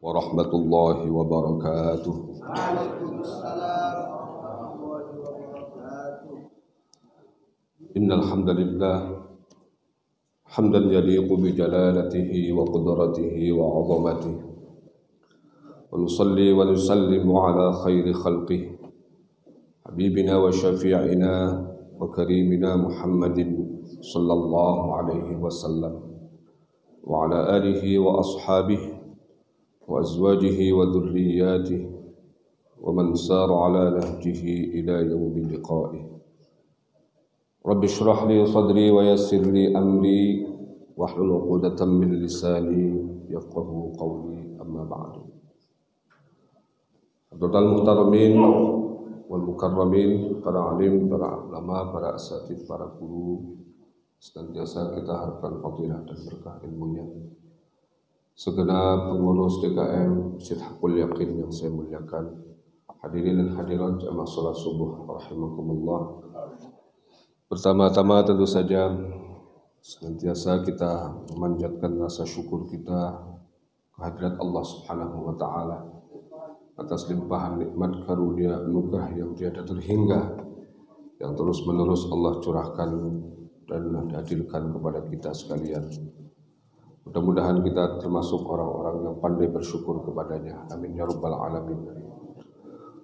warahmatullahi wabarakatuh. Waalaikumsalam warahmatullahi wabarakatuh. Innal hamdalillah hamdan yaliqu bi jalalatihi wa qudratihi wa 'azamatihi. Wa nusalli wa nusallimu ala khairi khalqihi habibina wa syafi'ina wa karimina Muhammadin sallallahu alaihi wasallam wa ala alihi wa ashabihi wa azwajihi wa dhurriyyatihi wa man sara ala nahjihi ila yaumil liqa'ih. Rabbi shrah li sadri wa yassir li amri wahlul 'uqdatam min lisani yafqahu qawli, amma ba'du. Hadratal muhtaramin wal mukarramin, para alim, para ulama, para asatidz, para guru, senantiasa kita harapkan fadilah dan berkah ilmunya. Segenap pengurus DKM Masjid Haqqul Yaqin yang saya muliakan, hadirin dan hadirat jamaah salat subuh rahimakumullah. Pertama-tama tentu saja senantiasa kita memanjatkan rasa syukur kita kehadirat Allah Subhanahu wa taala atas limpahan nikmat karunia anugerah yang tiada terhingga yang terus-menerus Allah curahkan dan hadirkan kepada kita sekalian. Mudah-mudahan kita termasuk orang-orang yang pandai bersyukur kepadanya. Amin ya rabbal alamin.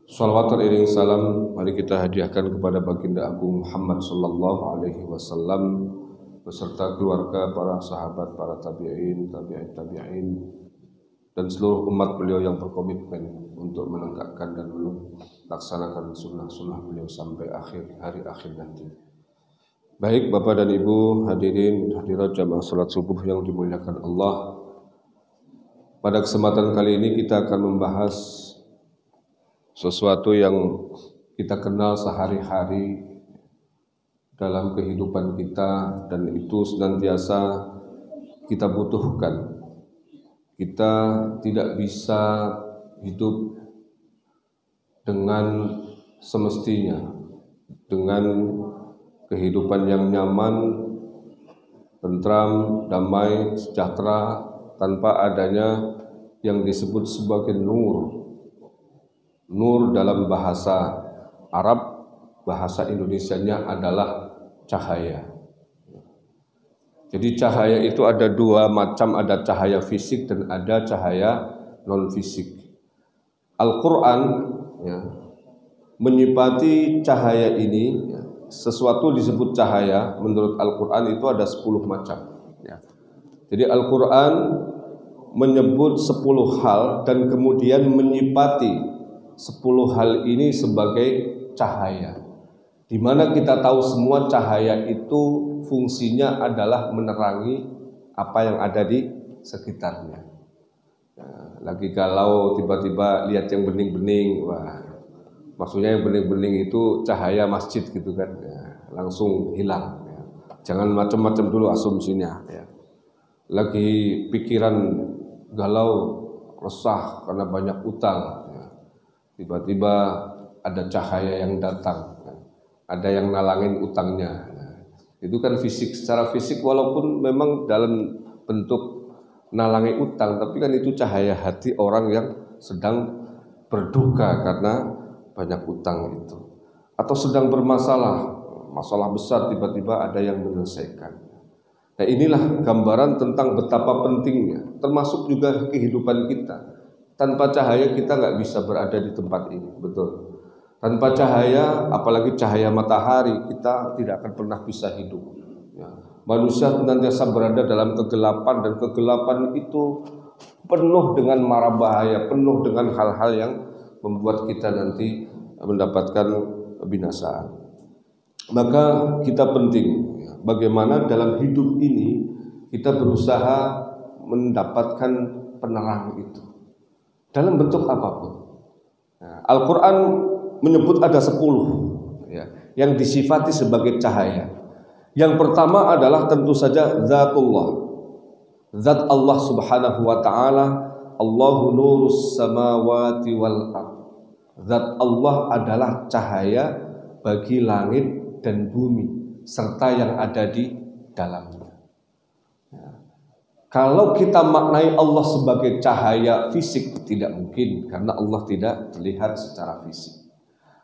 Shalawat iring salam mari kita hadiahkan kepada baginda agung Muhammad sallallahu alaihi wasallam beserta keluarga, para sahabat, para tabi'in, tabi'in dan seluruh umat beliau yang berkomitmen untuk menegakkan dan melaksanakan sunnah-sunnah beliau sampai hari akhir nanti. Baik Bapak dan Ibu, hadirin hadirat jamaah salat subuh yang dimuliakan Allah. Pada kesempatan kali ini kita akan membahas sesuatu yang kita kenal sehari-hari dalam kehidupan kita dan itu senantiasa kita butuhkan. Kita tidak bisa hidup dengan semestinya, dengan kehidupan yang nyaman, tentram, damai, sejahtera tanpa adanya yang disebut sebagai nur. Nur dalam bahasa Arab, bahasa Indonesianya adalah cahaya. Jadi cahaya itu ada dua macam, ada cahaya fisik dan ada cahaya non-fisik. Al-Quran menyifati cahaya ini, sesuatu disebut cahaya menurut Al-Quran itu ada 10 macam. Jadi Al-Quran menyebut 10 hal dan kemudian menyifati 10 hal ini sebagai cahaya. Di mana kita tahu semua cahaya itu fungsinya adalah menerangi apa yang ada di sekitarnya. Lagi kalau tiba-tiba lihat yang bening-bening, wah, maksudnya yang bening-bening itu cahaya masjid gitu kan, langsung hilang. Jangan macam-macam dulu asumsinya. Lagi pikiran galau, resah karena banyak utang, tiba-tiba ada cahaya yang datang, ada yang nalangin utangnya. Itu kan fisik, secara fisik walaupun memang dalam bentuk nalangi utang, tapi kan itu cahaya hati orang yang sedang berduka karena banyak utang itu, atau sedang bermasalah, masalah besar tiba-tiba ada yang menyelesaikan. Nah inilah gambaran tentang betapa pentingnya, termasuk juga kehidupan kita. Tanpa cahaya kita nggak bisa berada di tempat ini, betul. Tanpa cahaya, apalagi cahaya matahari, kita tidak akan pernah bisa hidup. Manusia senantiasa berada dalam kegelapan dan kegelapan itu penuh dengan mara bahaya, penuh dengan hal-hal yang membuat kita nanti mendapatkan kebinasaan. Maka kita penting bagaimana dalam hidup ini kita berusaha mendapatkan penerang itu dalam bentuk apapun. Al-Quran menyebut ada 10 yang disifati sebagai cahaya. Yang pertama adalah tentu saja zatullah, zat Allah subhanahu wa ta'ala. Allahu nurus samawati wal ardh. Zat Allah adalah cahaya bagi langit dan bumi serta yang ada di dalamnya. Kalau kita maknai Allah sebagai cahaya fisik, tidak mungkin, karena Allah tidak terlihat secara fisik.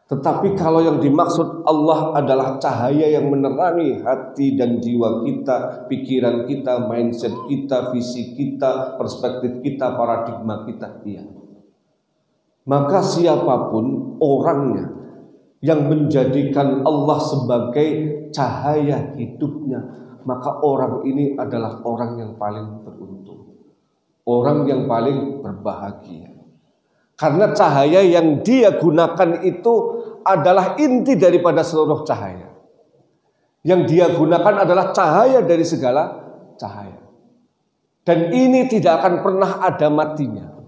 Tetapi kalau yang dimaksud Allah adalah cahaya yang menerangi hati dan jiwa kita, pikiran kita, mindset kita, visi kita, perspektif kita, paradigma kita, iya. Maka siapapun orangnya yang menjadikan Allah sebagai cahaya hidupnya, maka orang ini adalah orang yang paling beruntung, orang yang paling berbahagia. Karena cahaya yang dia gunakan itu adalah inti daripada seluruh cahaya. Yang dia gunakan adalah cahaya dari segala cahaya. Dan ini tidak akan pernah ada matinya.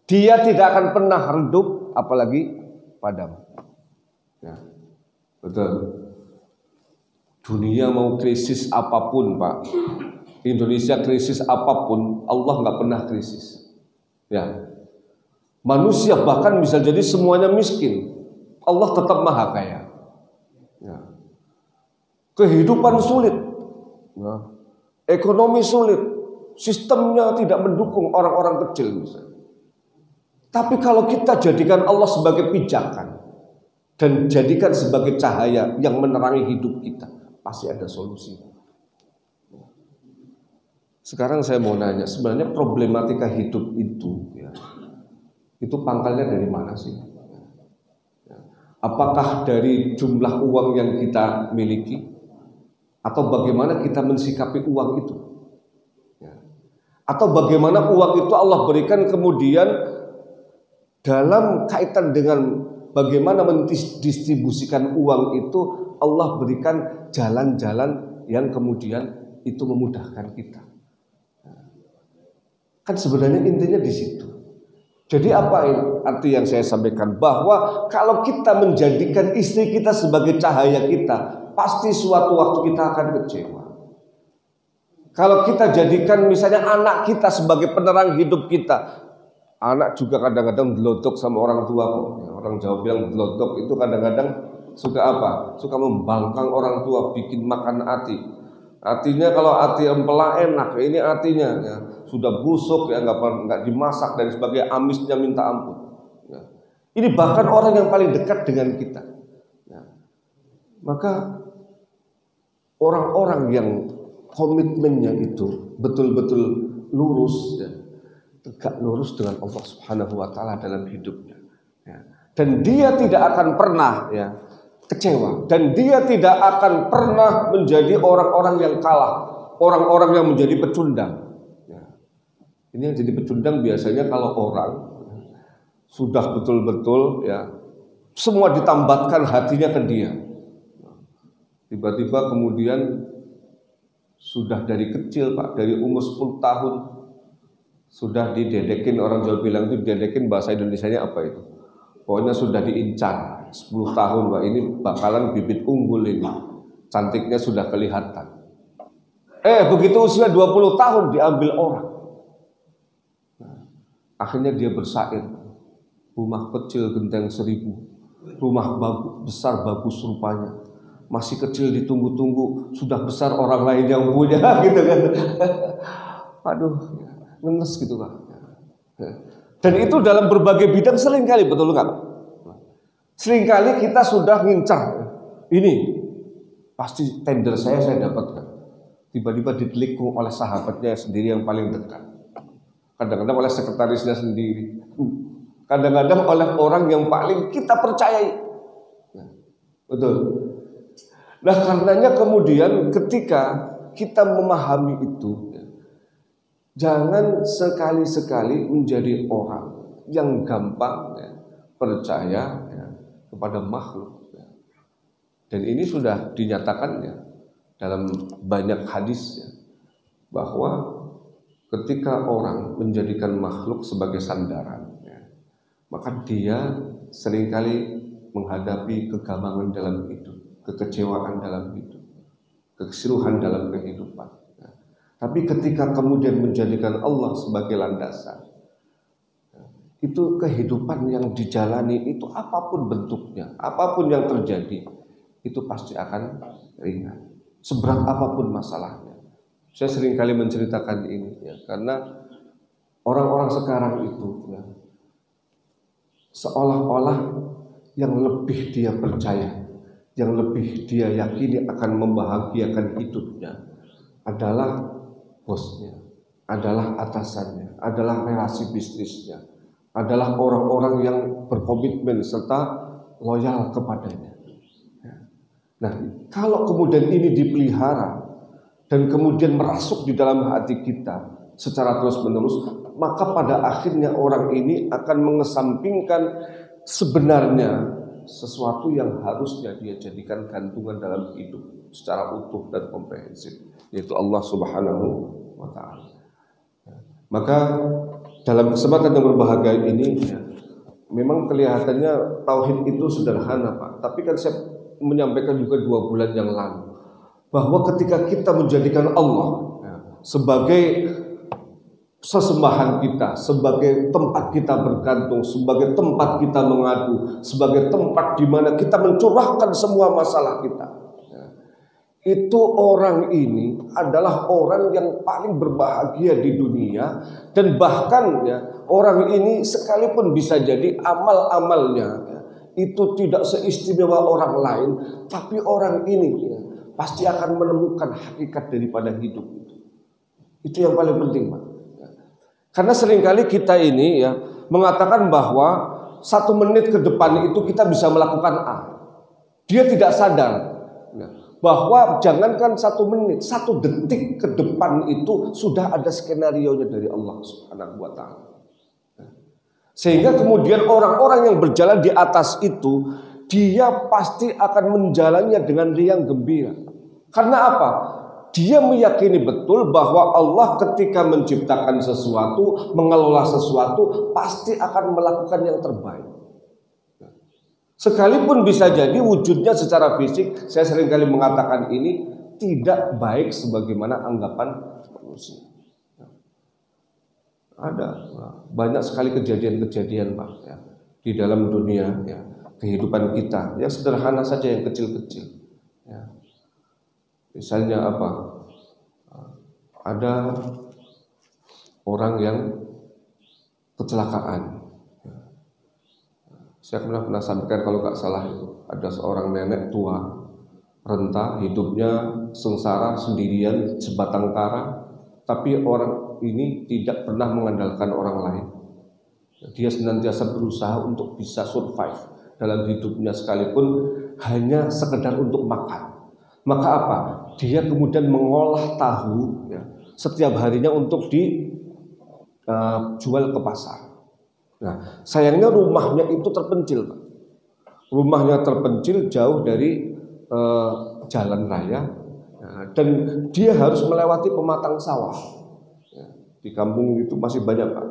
Dia tidak akan pernah redup, apalagi padam. Ya, betul. Dunia mau krisis apapun, Pak. Indonesia krisis apapun, Allah nggak pernah krisis. Ya. Manusia bahkan bisa jadi semuanya miskin, Allah tetap maha kaya. Ya. Kehidupan sulit, ya. Ekonomi sulit, sistemnya tidak mendukung orang-orang kecil misalnya. Tapi kalau kita jadikan Allah sebagai pijakan dan jadikan sebagai cahaya yang menerangi hidup kita, pasti ada solusi. Sekarang saya mau nanya, sebenarnya problematika hidup itu, ya, itu pangkalnya dari mana sih? Apakah dari jumlah uang yang kita miliki? Atau bagaimana kita mensikapi uang itu? Atau bagaimana uang itu Allah berikan kemudian dalam kaitan dengan bagaimana mendistribusikan uang itu, Allah berikan jalan-jalan yang kemudian itu memudahkan kita. Kan sebenarnya intinya di situ. Jadi apa arti yang saya sampaikan? Bahwa kalau kita menjadikan istri kita sebagai cahaya kita, pasti suatu waktu kita akan kecewa. Kalau kita jadikan misalnya anak kita sebagai penerang hidup kita, anak juga kadang-kadang delodok sama orang tua kok. Orang Jawa bilang delodok itu kadang-kadang suka apa? Suka membangkang orang tua, bikin makan hati. Artinya kalau hati empela enak, ini artinya ya, sudah busuk ya, nggak dimasak dan sebagai amisnya minta ampun. Ya. Ini bahkan orang yang paling dekat dengan kita. Ya. Maka orang-orang yang komitmennya itu betul-betul lurus dan tegak lurus dengan Allah Subhanahu wa taala dalam hidupnya. Ya. Dan dia tidak akan pernah ya kecewa, dan dia tidak akan pernah menjadi orang-orang yang kalah, orang-orang yang menjadi pecundang. Ya. Ini yang jadi pecundang biasanya kalau orang sudah betul-betul ya semua ditambatkan hatinya ke dia. Tiba-tiba kemudian sudah dari kecil Pak, dari umur 10 tahun sudah didedekin, orang Jawa bilang itu didedekin, bahasa Indonesianya apa itu? Pokoknya sudah diincar 10 tahun Pak, ini bakalan bibit unggul ini. Cantiknya sudah kelihatan. Begitu usia 20 tahun diambil orang. Nah, akhirnya dia bersair. Rumah kecil genteng 1000. Rumah besar bagus rupanya. Masih kecil ditunggu-tunggu, sudah besar orang lain yang punya gitu kan. Aduh, ngenes gitu Pak. Dan itu dalam berbagai bidang seringkali, betul nggak? Seringkali kita sudah ngincar, ini pasti tender saya dapatkan. Tiba-tiba ditelikung oleh sahabatnya sendiri yang paling dekat. Kadang-kadang oleh sekretarisnya sendiri. Kadang-kadang oleh orang yang paling kita percayai. Betul. Nah karenanya kemudian ketika kita memahami itu, jangan sekali-sekali menjadi orang yang gampang ya, percaya ya, kepada makhluk. Ya. Dan ini sudah dinyatakan ya, dalam banyak hadis ya, bahwa ketika orang menjadikan makhluk sebagai sandaran, ya, maka dia seringkali menghadapi kegampangan dalam hidup, kekecewaan dalam hidup, keseluruhan dalam kehidupan. Tapi ketika kemudian menjadikan Allah sebagai landasan, itu kehidupan yang dijalani itu apapun bentuknya, apapun yang terjadi, itu pasti akan ringan. Seberat apapun masalahnya, Saya sering kali menceritakan ini ya, karena orang-orang sekarang itu ya, seolah-olah yang lebih dia percaya, yang lebih dia yakini akan membahagiakan hidupnya adalah bosnya, adalah atasannya, adalah relasi bisnisnya, adalah orang-orang yang berkomitmen serta loyal kepadanya. Nah, kalau kemudian ini dipelihara dan kemudian merasuk di dalam hati kita secara terus-menerus, maka pada akhirnya orang ini akan mengesampingkan sebenarnya sesuatu yang harusnya dia jadikan gantungan dalam hidup secara utuh dan komprehensif, yaitu Allah Subhanahu wa Ta'ala. Maka dalam kesempatan yang berbahagia ini ya, memang kelihatannya tauhid itu sederhana, Pak. Tapi kan saya menyampaikan juga 2 bulan yang lalu bahwa ketika kita menjadikan Allah ya, sebagai sesembahan kita, sebagai tempat kita bergantung, sebagai tempat kita mengadu, sebagai tempat di mana kita mencurahkan semua masalah kita, ya, itu orang ini adalah orang yang paling berbahagia di dunia. Dan bahkan ya, orang ini sekalipun bisa jadi amal-amalnya ya, itu tidak seistimewa orang lain, tapi orang ini ya, pasti akan menemukan hakikat daripada hidup itu. Itu yang paling penting, Pak. Karena seringkali kita ini ya mengatakan bahwa 1 menit ke depan itu kita bisa melakukan A. Dia tidak sadar ya, bahwa jangankan 1 menit, 1 detik ke depan itu sudah ada skenarionya dari Allah Subhanahu wa Ta'ala. Sehingga kemudian orang-orang yang berjalan di atas itu, dia pasti akan menjalannya dengan riang gembira. Karena apa? Dia meyakini betul bahwa Allah ketika menciptakan sesuatu, mengelola sesuatu, pasti akan melakukan yang terbaik. Sekalipun bisa jadi wujudnya secara fisik, saya seringkali mengatakan ini tidak baik sebagaimana anggapan manusia. Ada banyak sekali kejadian-kejadian, Pak, ya, di dalam dunia ya, kehidupan kita yang sederhana saja, yang kecil-kecil ya. Misalnya apa? Ada orang yang kecelakaan. Saya pernah sampaikan kalau nggak salah itu ada seorang nenek tua renta, hidupnya sengsara sendirian sebatang kara, tapi orang ini tidak pernah mengandalkan orang lain. Dia senantiasa berusaha untuk bisa survive dalam hidupnya sekalipun hanya sekedar untuk makan. Maka apa? Dia kemudian mengolah tahu ya, setiap harinya untuk dijual ke pasar. Nah, sayangnya rumahnya itu terpencil, Pak. Rumahnya terpencil jauh dari jalan raya ya, dan dia harus melewati pematang sawah. Ya, di kampung itu masih banyak, Pak,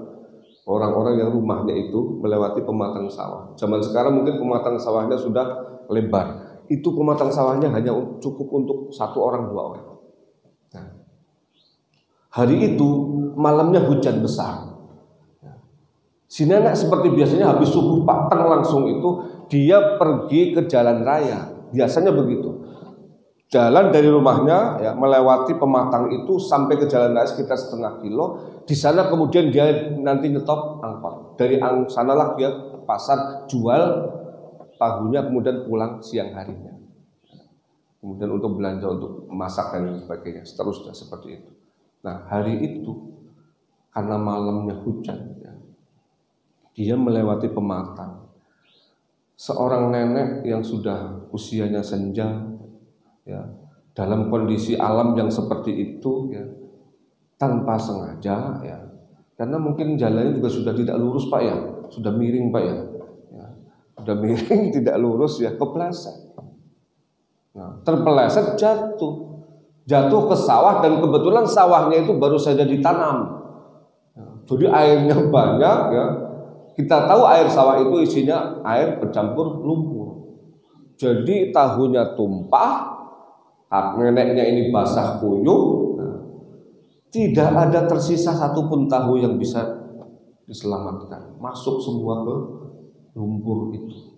orang-orang yang rumahnya itu melewati pematang sawah. Zaman sekarang mungkin pematang sawahnya sudah lebar. Itu pematang sawahnya hanya cukup untuk 1 orang 2 orang. Nah, hari itu malamnya hujan besar. Si nenek seperti biasanya habis subuh pateng langsung itu dia pergi ke jalan raya. Biasanya begitu. Jalan dari rumahnya ya, melewati pematang itu sampai ke jalan raya sekitar setengah kilo. Di sana kemudian dia nanti nyetop angkot. Dari sanalah dia ke pasar jual tahunya, kemudian pulang siang harinya. Kemudian untuk belanja, untuk masak dan sebagainya, seterusnya seperti itu. Nah, hari itu karena malamnya hujan, ya, dia melewati pematang. Seorang nenek yang sudah usianya senja, ya, dalam kondisi alam yang seperti itu, ya, tanpa sengaja, ya, karena mungkin jalannya juga sudah tidak lurus, Pak, ya, sudah miring, Pak, ya. Udah miring, tidak lurus ya, kepleset. Nah, terpeleset jatuh ke sawah, dan kebetulan sawahnya itu baru saja ditanam. Jadi airnya banyak ya. Kita tahu air sawah itu isinya air bercampur lumpur. Jadi tahunya tumpah, neneknya ini basah kuyup. Nah, tidak ada tersisa satupun tahu yang bisa diselamatkan. Masuk semua ke lumpur itu.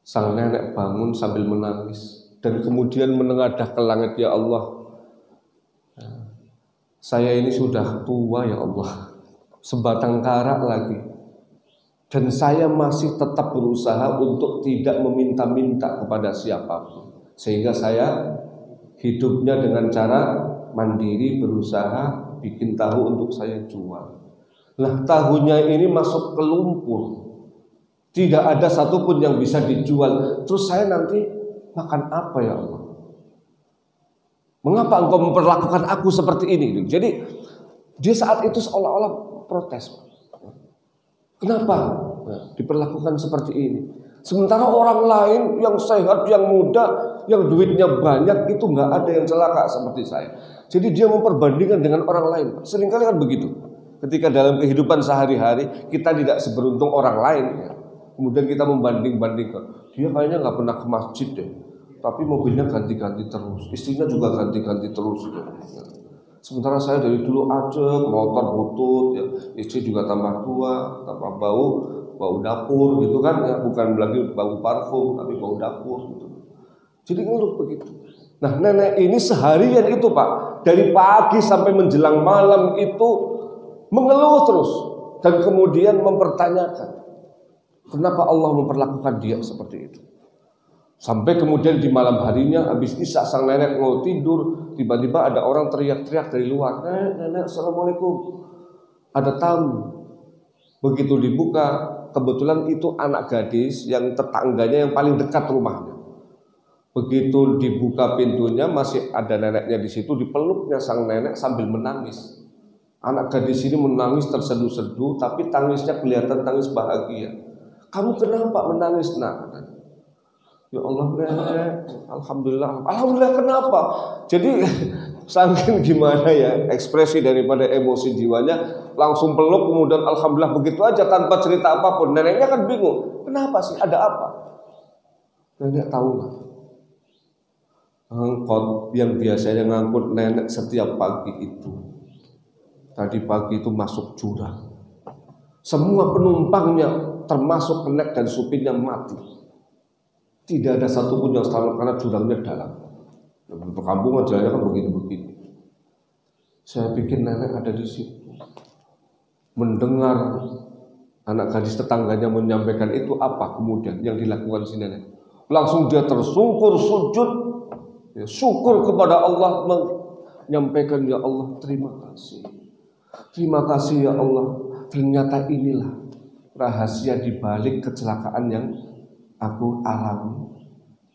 Sang nenek bangun sambil menangis dan kemudian menengadah ke langit, ya Allah, saya ini sudah tua ya Allah, sebatang kara lagi, dan saya masih tetap berusaha untuk tidak meminta-minta kepada siapapun, sehingga saya hidupnya dengan cara mandiri, berusaha bikin tahu untuk saya jual. Nah, tahunya ini masuk ke lumpur, tidak ada satupun yang bisa dijual. Terus saya nanti makan apa ya Allah? Mengapa engkau memperlakukan aku seperti ini? Jadi dia saat itu seolah-olah protes. Kenapa diperlakukan seperti ini? Sementara orang lain yang sehat, yang muda, yang duitnya banyak itu nggak ada yang celaka seperti saya. Jadi dia memperbandingkan dengan orang lain. Seringkali kan begitu. Ketika dalam kehidupan sehari-hari kita tidak seberuntung orang lain, kemudian kita membanding-bandingkan. Dia kayaknya nggak pernah ke masjid deh, tapi mobilnya ganti-ganti terus, istrinya juga ganti-ganti terus. Sementara saya dari dulu aja motor butut, ya, istri juga tambah tua, tambah bau dapur gitu kan, ya, bukan lagi bau parfum tapi bau dapur gitu. Jadi ngeluh begitu. Nah, nenek ini seharian itu Pak, dari pagi sampai menjelang malam itu mengeluh terus dan kemudian mempertanyakan kenapa Allah memperlakukan dia seperti itu. Sampai kemudian di malam harinya habis isya sang nenek mau tidur, tiba-tiba ada orang teriak-teriak dari luar, "Nenek, assalamualaikum, ada tamu." Begitu dibuka, kebetulan itu anak gadis yang tetangganya yang paling dekat rumahnya. Begitu dibuka pintunya, masih ada neneknya di situ, dipeluknya sang nenek sambil menangis. Anak gadis ini menangis terseduh-seduh, tapi tangisnya kelihatan tangis bahagia. "Kamu kenapa menangis, nak?" "Ya Allah, nenek, alhamdulillah." "Alhamdulillah kenapa?" Jadi saking gimana ya ekspresi daripada emosi jiwanya, langsung peluk, kemudian alhamdulillah begitu aja tanpa cerita apapun. Neneknya kan bingung, kenapa sih, ada apa? Nenek tahu nggak? Angkot yang biasanya ngangkut nenek setiap pagi itu, tadi pagi itu masuk jurang. Semua penumpangnya termasuk kenek dan supirnya mati. Tidak ada satupun yang selamat karena jurangnya dalam. Di perkampungan jalannya kan begini-begini. Saya pikir nenek ada di situ. Mendengar anak gadis tetangganya menyampaikan itu, apa kemudian yang dilakukan si nenek? Langsung dia tersungkur sujud, ya, syukur kepada Allah, menyampaikan, "Ya Allah, terima kasih. Terima kasih ya Allah. Ternyata inilah rahasia di balik kecelakaan yang aku alami.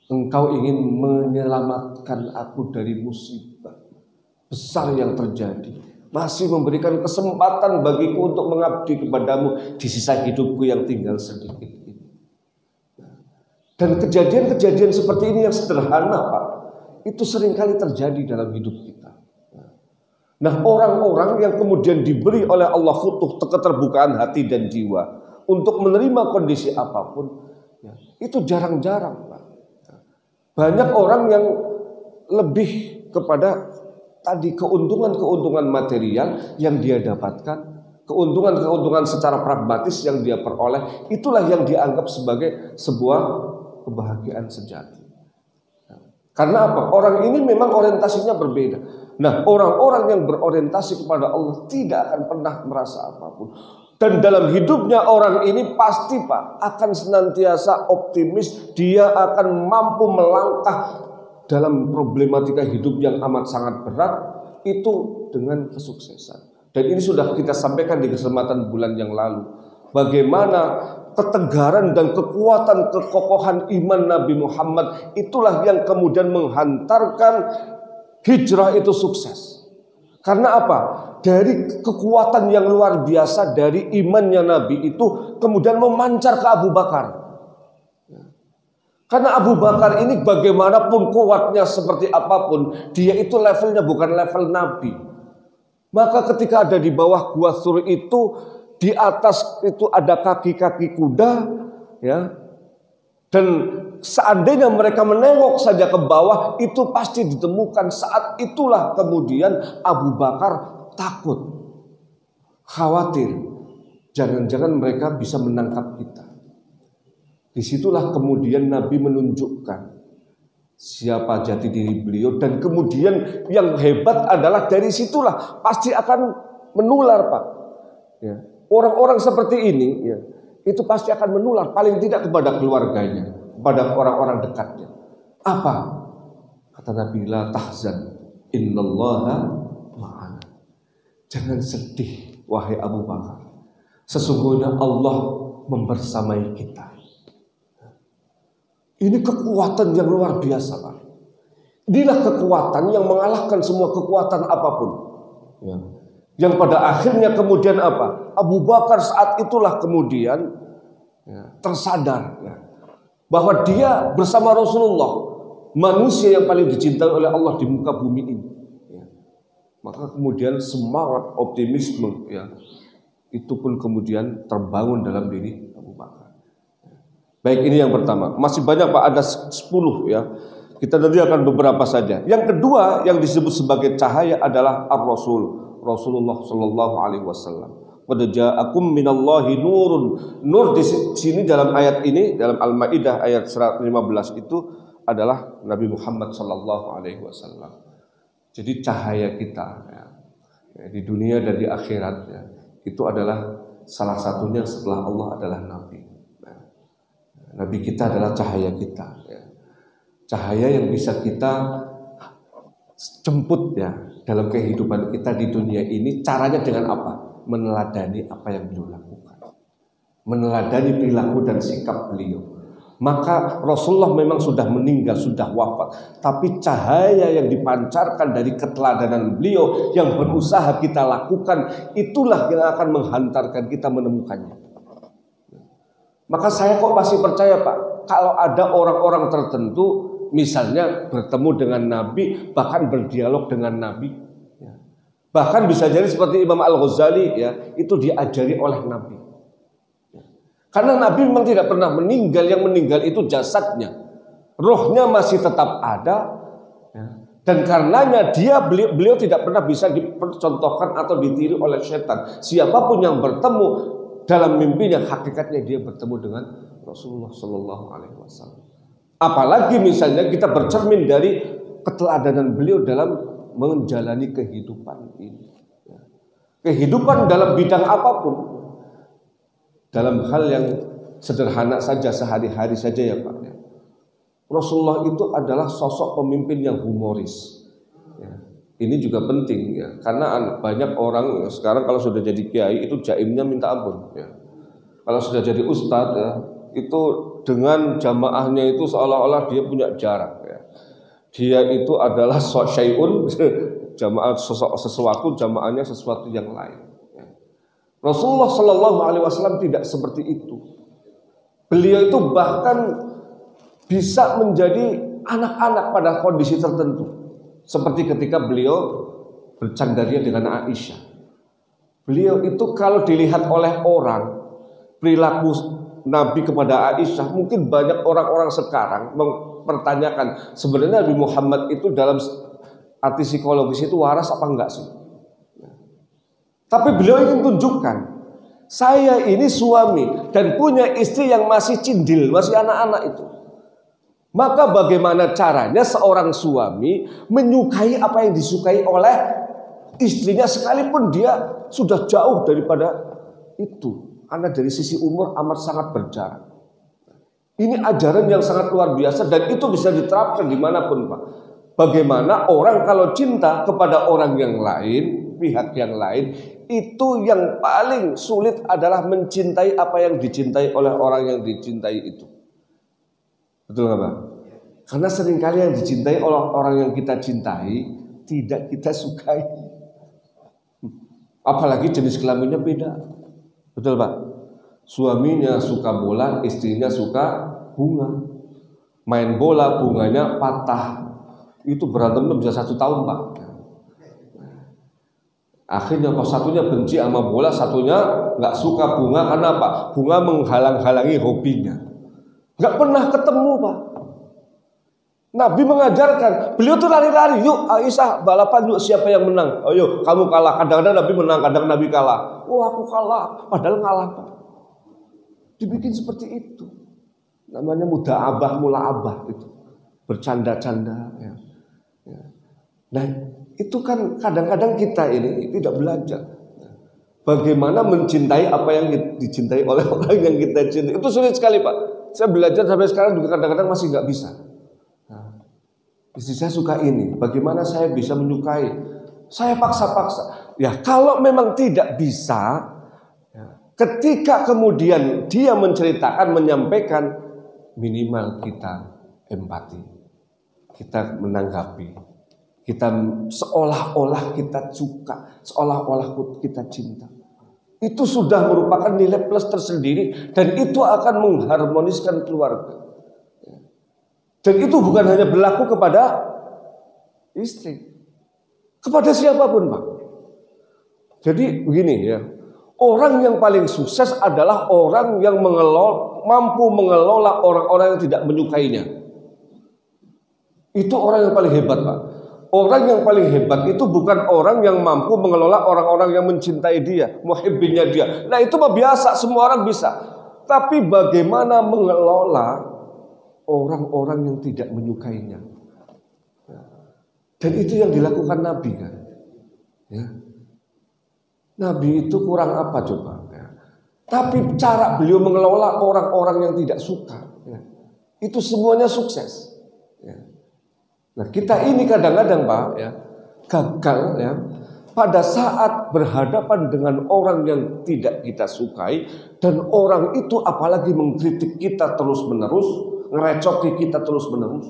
Engkau ingin menyelamatkan aku dari musibah besar yang terjadi. Masih memberikan kesempatan bagiku untuk mengabdi kepadamu di sisa hidupku yang tinggal sedikit ini." Dan kejadian-kejadian seperti ini yang sederhana Pak, itu seringkali terjadi dalam hidup kita. Nah, orang-orang yang kemudian diberi oleh Allah futuh, keterbukaan hati dan jiwa untuk menerima kondisi apapun, ya, itu jarang-jarang Pak. Banyak orang yang lebih kepada tadi keuntungan-keuntungan material yang dia dapatkan, keuntungan-keuntungan secara pragmatis yang dia peroleh, itulah yang dianggap sebagai sebuah kebahagiaan sejati. Karena apa? Orang ini memang orientasinya berbeda. Nah, orang-orang yang berorientasi kepada Allah tidak akan pernah merasa apapun. Dan dalam hidupnya orang ini pasti Pak akan senantiasa optimis. Dia akan mampu melangkah dalam problematika hidup yang amat sangat berat itu dengan kesuksesan. Dan ini sudah kita sampaikan di kesempatan bulan yang lalu. Bagaimana ketegaran dan kekuatan kekokohan iman Nabi Muhammad itulah yang kemudian menghantarkan hijrah itu sukses. Karena apa? Dari kekuatan yang luar biasa dari imannya Nabi itu kemudian memancar ke Abu Bakar. Karena Abu Bakar ini bagaimanapun kuatnya seperti apapun, dia itu levelnya bukan level Nabi. Maka ketika ada di bawah Gua Thur itu, di atas itu ada kaki-kaki kuda, ya. Dan seandainya mereka menengok saja ke bawah, itu pasti ditemukan. Saat itulah kemudian Abu Bakar takut, khawatir, jangan-jangan mereka bisa menangkap kita. Disitulah kemudian Nabi menunjukkan siapa jati diri beliau, dan kemudian yang hebat adalah dari situlah pasti akan menular, Pak. Ya. Orang-orang seperti ini, ya, itu pasti akan menular, paling tidak kepada keluarganya, kepada orang-orang dekatnya. Apa? Kata Nabi, la tahzan, innallaha ma'ana. Jangan sedih, wahai Abu Bakar. Sesungguhnya Allah membersamai kita. Ini kekuatan yang luar biasa, Pak. Inilah kekuatan yang mengalahkan semua kekuatan apapun. Ya. Yang pada akhirnya kemudian apa? Abu Bakar saat itulah kemudian tersadar bahwa dia bersama Rasulullah, manusia yang paling dicintai oleh Allah di muka bumi ini. Maka kemudian semangat optimisme itu pun kemudian terbangun dalam diri Abu Bakar. Baik, ini yang pertama. Masih banyak, Pak, ada 10 ya. Kita nanti akan beberapa saja. Yang kedua yang disebut sebagai cahaya adalah Ar-Rasul, Rasulullah sallallahu alaihi wasallam. Qad ja'akum minallahi nurun. Nur di sini dalam ayat ini, dalam Al-Maidah ayat 115 itu adalah Nabi Muhammad sallallahu alaihi wasallam. Jadi cahaya kita di dunia dan di akhirat itu adalah salah satunya setelah Allah adalah Nabi. Nabi kita adalah cahaya kita. Cahaya yang bisa kita jemput dalam kehidupan kita di dunia ini. Caranya dengan apa? Meneladani apa yang beliau lakukan, meneladani perilaku dan sikap beliau. Maka Rasulullah memang sudah meninggal, sudah wafat, tapi cahaya yang dipancarkan dari keteladanan beliau yang berusaha kita lakukan, itulah yang akan menghantarkan kita menemukannya. Maka saya kok masih percaya, Pak, kalau ada orang-orang tertentu misalnya bertemu dengan Nabi, bahkan berdialog dengan Nabi, bahkan bisa jadi seperti Imam Al-Ghazali itu diajari oleh Nabi. Karena Nabi memang tidak pernah meninggal, yang meninggal itu jasadnya, rohnya masih tetap ada, dan karenanya beliau tidak pernah bisa dipercontohkan atau ditiru oleh setan. Siapapun yang bertemu dalam mimpinya, hakikatnya dia bertemu dengan Rasulullah Sallallahu Alaihi Wasallam. Apalagi misalnya kita bercermin dari keteladanan beliau dalam menjalani kehidupan ini, kehidupan dalam bidang apapun, dalam hal yang sederhana saja, sehari-hari saja ya Pak. Rasulullah itu adalah sosok pemimpin yang humoris. Ini juga penting karena banyak orang sekarang kalau sudah jadi kiai itu jaimnya minta ampun. Kalau sudah jadi ustadz itu dengan jamaahnya itu seolah-olah dia punya jarak. Dia itu adalah syai'un, jamaah sesuatu, jamaahnya sesuatu yang lain. Rasulullah Shallallahu Alaihi Wasallam tidak seperti itu. Beliau itu bahkan bisa menjadi anak-anak pada kondisi tertentu. Seperti ketika beliau bercandaria dengan Aisyah. Beliau itu kalau dilihat oleh orang, perilaku Nabi kepada Aisyah, mungkin banyak orang-orang sekarang mempertanyakan sebenarnya Nabi Muhammad itu dalam arti psikologis itu waras apa enggak sih? Tapi beliau ingin tunjukkan, saya ini suami dan punya istri yang masih cindil, masih anak-anak itu. Maka bagaimana caranya seorang suami menyukai apa yang disukai oleh istrinya sekalipun dia sudah jauh daripada itu. Karena dari sisi umur amat sangat berjarak. Ini ajaran yang sangat luar biasa dan itu bisa diterapkan dimanapun, Pak. Bagaimana orang kalau cinta kepada orang yang lain, pihak yang lain, itu yang paling sulit adalah mencintai apa yang dicintai oleh orang yang dicintai itu. Betul nggak, Pak? Karena seringkali yang dicintai oleh orang yang kita cintai tidak kita sukai. Apalagi jenis kelaminnya beda. Betul, Pak? Suaminya suka bola, istrinya suka bunga. Main bola, bunganya patah. Itu berantemnya bisa 1 tahun, Pak. Akhirnya kalau satunya benci sama bola, satunya nggak suka bunga. Karena apa? Bunga menghalang-halangi hobinya. Nggak pernah ketemu, Pak. Nabi mengajarkan, beliau tuh lari-lari, yuk Aisyah balapan yuk siapa yang menang. Ayo kamu kalah, kadang-kadang Nabi menang, kadang Nabi kalah. Oh aku kalah, padahal ngalah, Pak. Dibikin seperti itu. Namanya muda'abah, mula'abah itu. bercanda-canda. Ya. Ya. Nah, itu kan kadang-kadang kita ini tidak belajar bagaimana mencintai apa yang dicintai oleh orang yang kita cintai. Itu sulit sekali, Pak. Saya belajar sampai sekarang juga kadang-kadang masih nggak bisa. Nah, istri saya suka ini, bagaimana saya bisa menyukai? Saya paksa-paksa. Ya, kalau memang tidak bisa, ya, ketika kemudian dia menceritakan, menyampaikan, minimal kita empati, kita menanggapi, kita seolah-olah kita suka, seolah-olah kita cinta. Itu sudah merupakan nilai plus tersendiri dan itu akan mengharmoniskan keluarga. Dan itu bukan hanya berlaku kepada istri, kepada siapapun, Pak. Jadi begini ya, orang yang paling sukses adalah orang yang mampu mengelola orang-orang yang tidak menyukainya. Itu orang yang paling hebat, Pak. Orang yang paling hebat itu bukan orang yang mampu mengelola orang-orang yang mencintai dia, muhibbinnya dia. Nah itu mah biasa, semua orang bisa. Tapi bagaimana mengelola orang-orang yang tidak menyukainya? Dan itu yang dilakukan Nabi kan. Ya. Nabi itu kurang apa coba? Ya. Tapi cara beliau mengelola orang-orang yang tidak suka, ya, itu semuanya sukses. Ya. Nah kita ini kadang-kadang, Pak, ya, gagal ya pada saat berhadapan dengan orang yang tidak kita sukai dan orang itu apalagi mengkritik kita terus-menerus, ngerecoki kita terus-menerus.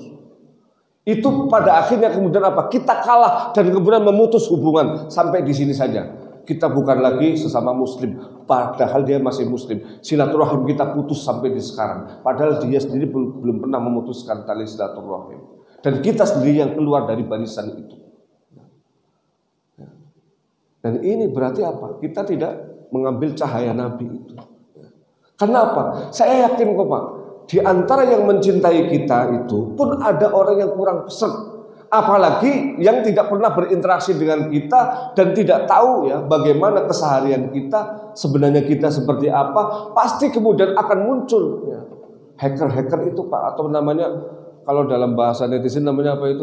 Itu pada akhirnya kemudian apa? Kita kalah dan kemudian memutus hubungan sampai di sini saja. Kita bukan lagi sesama muslim, padahal dia masih muslim. Silaturahim kita putus sampai di sekarang, padahal dia sendiri belum pernah memutuskan tali silaturahim. Dan kita sendiri yang keluar dari barisan itu. Dan ini berarti apa? Kita tidak mengambil cahaya Nabi itu. Kenapa? Saya yakin kok, Pak, di antara yang mencintai kita itu pun ada orang yang kurang pesek. Apalagi yang tidak pernah berinteraksi dengan kita dan tidak tahu ya bagaimana keseharian kita, sebenarnya kita seperti apa, pasti kemudian akan muncul ya, hacker-hacker itu, Pak, atau namanya kalau dalam bahasa netizen namanya apa itu?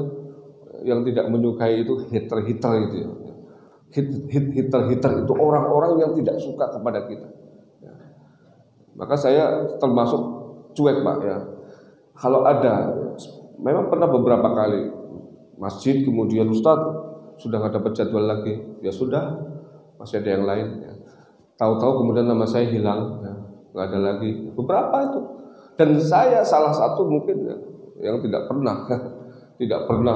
Yang tidak menyukai itu hater-hater gitu ya. Hater-hater itu orang-orang yang tidak suka kepada kita. Ya. Maka saya termasuk cuek, Pak, ya. Kalau ada, memang pernah beberapa kali masjid kemudian Ustadz sudah nggak dapat jadwal lagi, ya sudah, masih ada yang lain. Ya. Tahu-tahu kemudian nama saya hilang, ya. Nggak ada lagi. Beberapa itu. Dan saya salah satu mungkin ya, yang tidak pernah,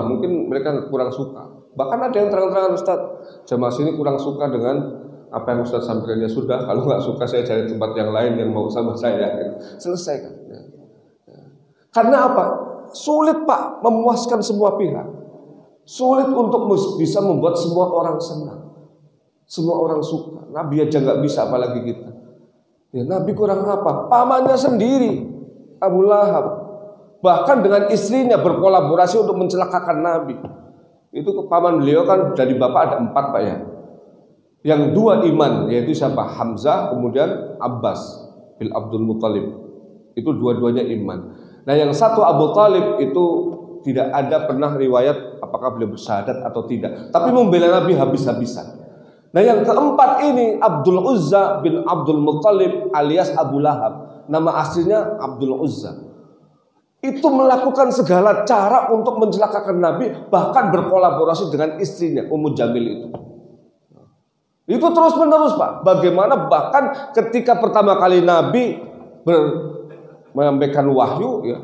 mungkin mereka kurang suka. Bahkan ada yang terang-terangan, Ustaz, jamaah sini kurang suka dengan apa yang Ustaz sampaikan. Ya sudah, kalau nggak suka saya cari tempat yang lain yang mau sama saya. Selesai kan? Ya. Karena apa? Sulit, Pak, memuaskan semua pihak. Sulit untuk bisa membuat semua orang senang, semua orang suka. Nabi aja nggak bisa, apalagi kita. Ya, Nabi kurang apa? Pamannya sendiri, Abu Lahab, bahkan dengan istrinya berkolaborasi untuk mencelakakan Nabi. Itu paman beliau kan dari bapak ada 4, Pak, ya. Yang 2 iman, yaitu siapa? Hamzah, kemudian Abbas bin Abdul Muthalib. Itu dua-duanya iman. Nah yang satu Abu Talib itu tidak ada pernah riwayat apakah beliau bersyahadat atau tidak, tapi membela Nabi habis-habisan. Nah yang keempat ini Abdul Uzza bin Abdul Muthalib alias Abu Lahab, nama aslinya Abdul Uzza. Itu melakukan segala cara untuk mencelakakan Nabi, bahkan berkolaborasi dengan istrinya Ummu Jamil itu. Itu terus menerus, Pak. Bagaimana bahkan ketika pertama kali Nabi menyampaikan wahyu, ya,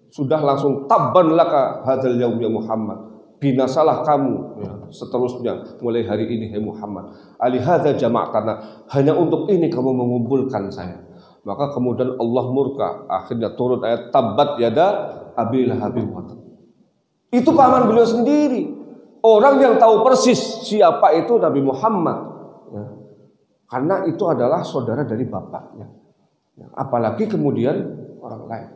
sudah langsung tabban laka hadzal yaum ya Muhammad, binasalah kamu ya, seterusnya mulai hari ini hai Muhammad, ali hadza jama'tana, hanya untuk ini kamu mengumpulkan saya. Maka kemudian Allah murka, akhirnya turun ayat tabbat yada abi lahabin wa tab. Itu paman beliau sendiri, orang yang tahu persis siapa itu Nabi Muhammad ya. Karena itu adalah saudara dari bapaknya ya. Apalagi kemudian orang lain.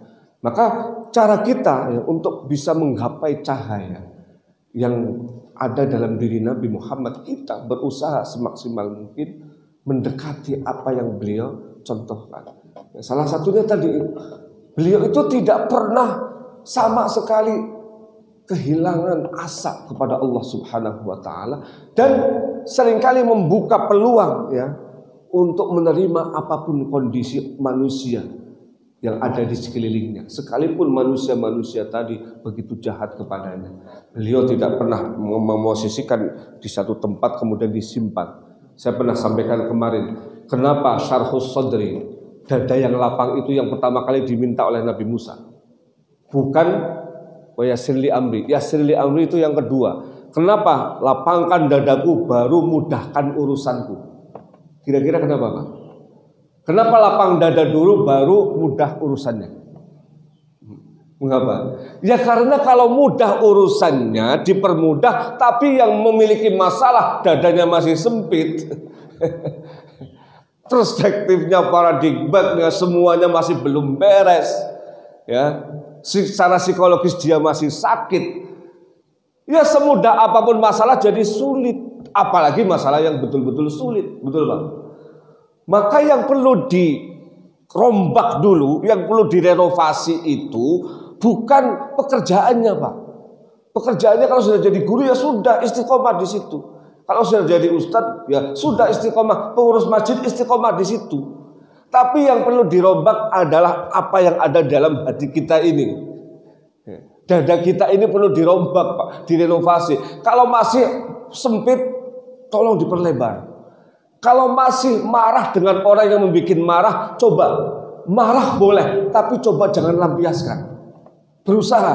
Maka cara kita ya, untuk bisa menggapai cahaya yang ada dalam diri Nabi Muhammad, kita berusaha semaksimal mungkin mendekati apa yang beliau contohkan. Salah satunya tadi, beliau itu tidak pernah sama sekali kehilangan asa kepada Allah Subhanahu wa taala dan seringkali membuka peluang ya untuk menerima apapun kondisi manusia yang ada di sekelilingnya, sekalipun manusia-manusia tadi begitu jahat kepadanya. Beliau tidak pernah memosisikan di satu tempat kemudian disimpan. Saya pernah sampaikan kemarin, kenapa syarhus sadri, dada yang lapang itu yang pertama kali diminta oleh Nabi Musa, bukan wa yassirli amri. Yassirli amri itu yang kedua. Kenapa? Lapangkan dadaku baru mudahkan urusanku. Kira-kira kenapa, Pak? Kenapa lapang dada dulu baru mudah urusannya? Mengapa? Ya karena kalau mudah urusannya dipermudah, tapi yang memiliki masalah dadanya masih sempit. Perspektifnya, paradigmanya, semuanya masih belum beres. Ya, secara psikologis dia masih sakit. Ya semudah apapun masalah jadi sulit, apalagi masalah yang betul-betul sulit, betul Pak? Maka yang perlu dirombak dulu, yang perlu direnovasi itu bukan pekerjaannya, Pak. Pekerjaannya kalau sudah jadi guru ya sudah istiqomah di situ. Kalau sudah jadi ustadz ya sudah istiqomah, pengurus masjid istiqomah di situ. Tapi yang perlu dirombak adalah apa yang ada dalam hati kita ini. Dada kita ini perlu dirombak, Pak, direnovasi. Kalau masih sempit, tolong diperlebar. Kalau masih marah dengan orang yang membuat marah, coba marah boleh, tapi coba jangan lampiaskan. Berusaha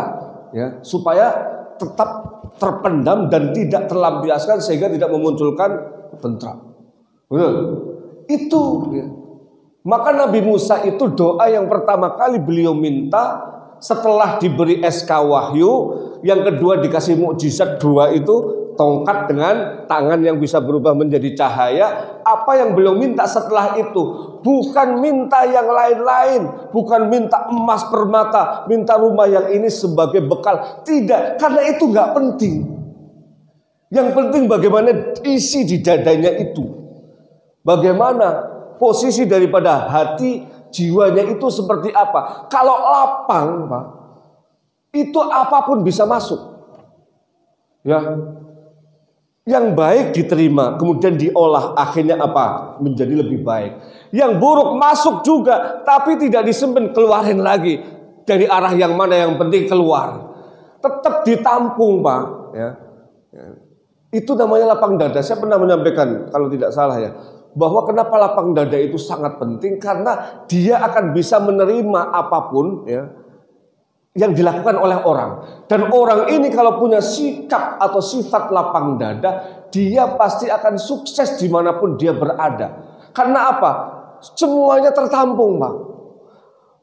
ya supaya tetap terpendam dan tidak terlampiaskan sehingga tidak memunculkan tentram. Betul? Itu ya. Maka Nabi Musa itu doa yang pertama kali beliau minta setelah diberi SK wahyu, yang kedua dikasih mukjizat dua itu tongkat dengan tangan yang bisa berubah menjadi cahaya. Apa yang beliau minta setelah itu? Bukan minta yang lain-lain, bukan minta emas permata, minta rumah yang ini sebagai bekal. Tidak, karena itu nggak penting. Yang penting bagaimana isi di dadanya itu. Bagaimana posisi daripada hati, jiwanya itu seperti apa. Kalau lapang, Pak, itu apapun bisa masuk. Ya. Yang baik diterima, kemudian diolah, akhirnya apa? Menjadi lebih baik. Yang buruk masuk juga, tapi tidak disimpan, keluarin lagi. Dari arah yang mana yang penting keluar. Tetap ditampung, Pak. Ya. Itu namanya lapang dada. Saya pernah menyampaikan, kalau tidak salah ya, bahwa kenapa lapang dada itu sangat penting, karena dia akan bisa menerima apapun ya, yang dilakukan oleh orang. Dan orang ini kalau punya sikap atau sifat lapang dada, dia pasti akan sukses dimanapun dia berada. Karena apa? Semuanya tertampung, Pak.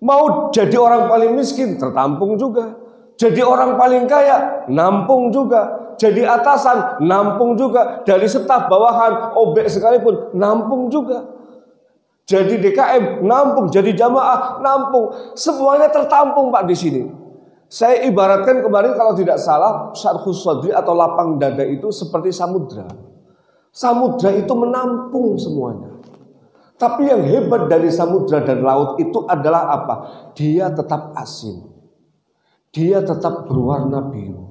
Mau jadi orang paling miskin, tertampung juga. Jadi orang paling kaya, nampung juga. Jadi atasan, nampung juga. Dari staf bawahan, obek sekalipun, nampung juga. Jadi DKM, nampung. Jadi jamaah, nampung. Semuanya tertampung, Pak, di sini. Saya ibaratkan kemarin kalau tidak salah, syarhus sadri atau lapang dada itu seperti samudra. Samudra itu menampung semuanya. Tapi yang hebat dari samudra dan laut itu adalah apa? Dia tetap asin. Dia tetap berwarna biru.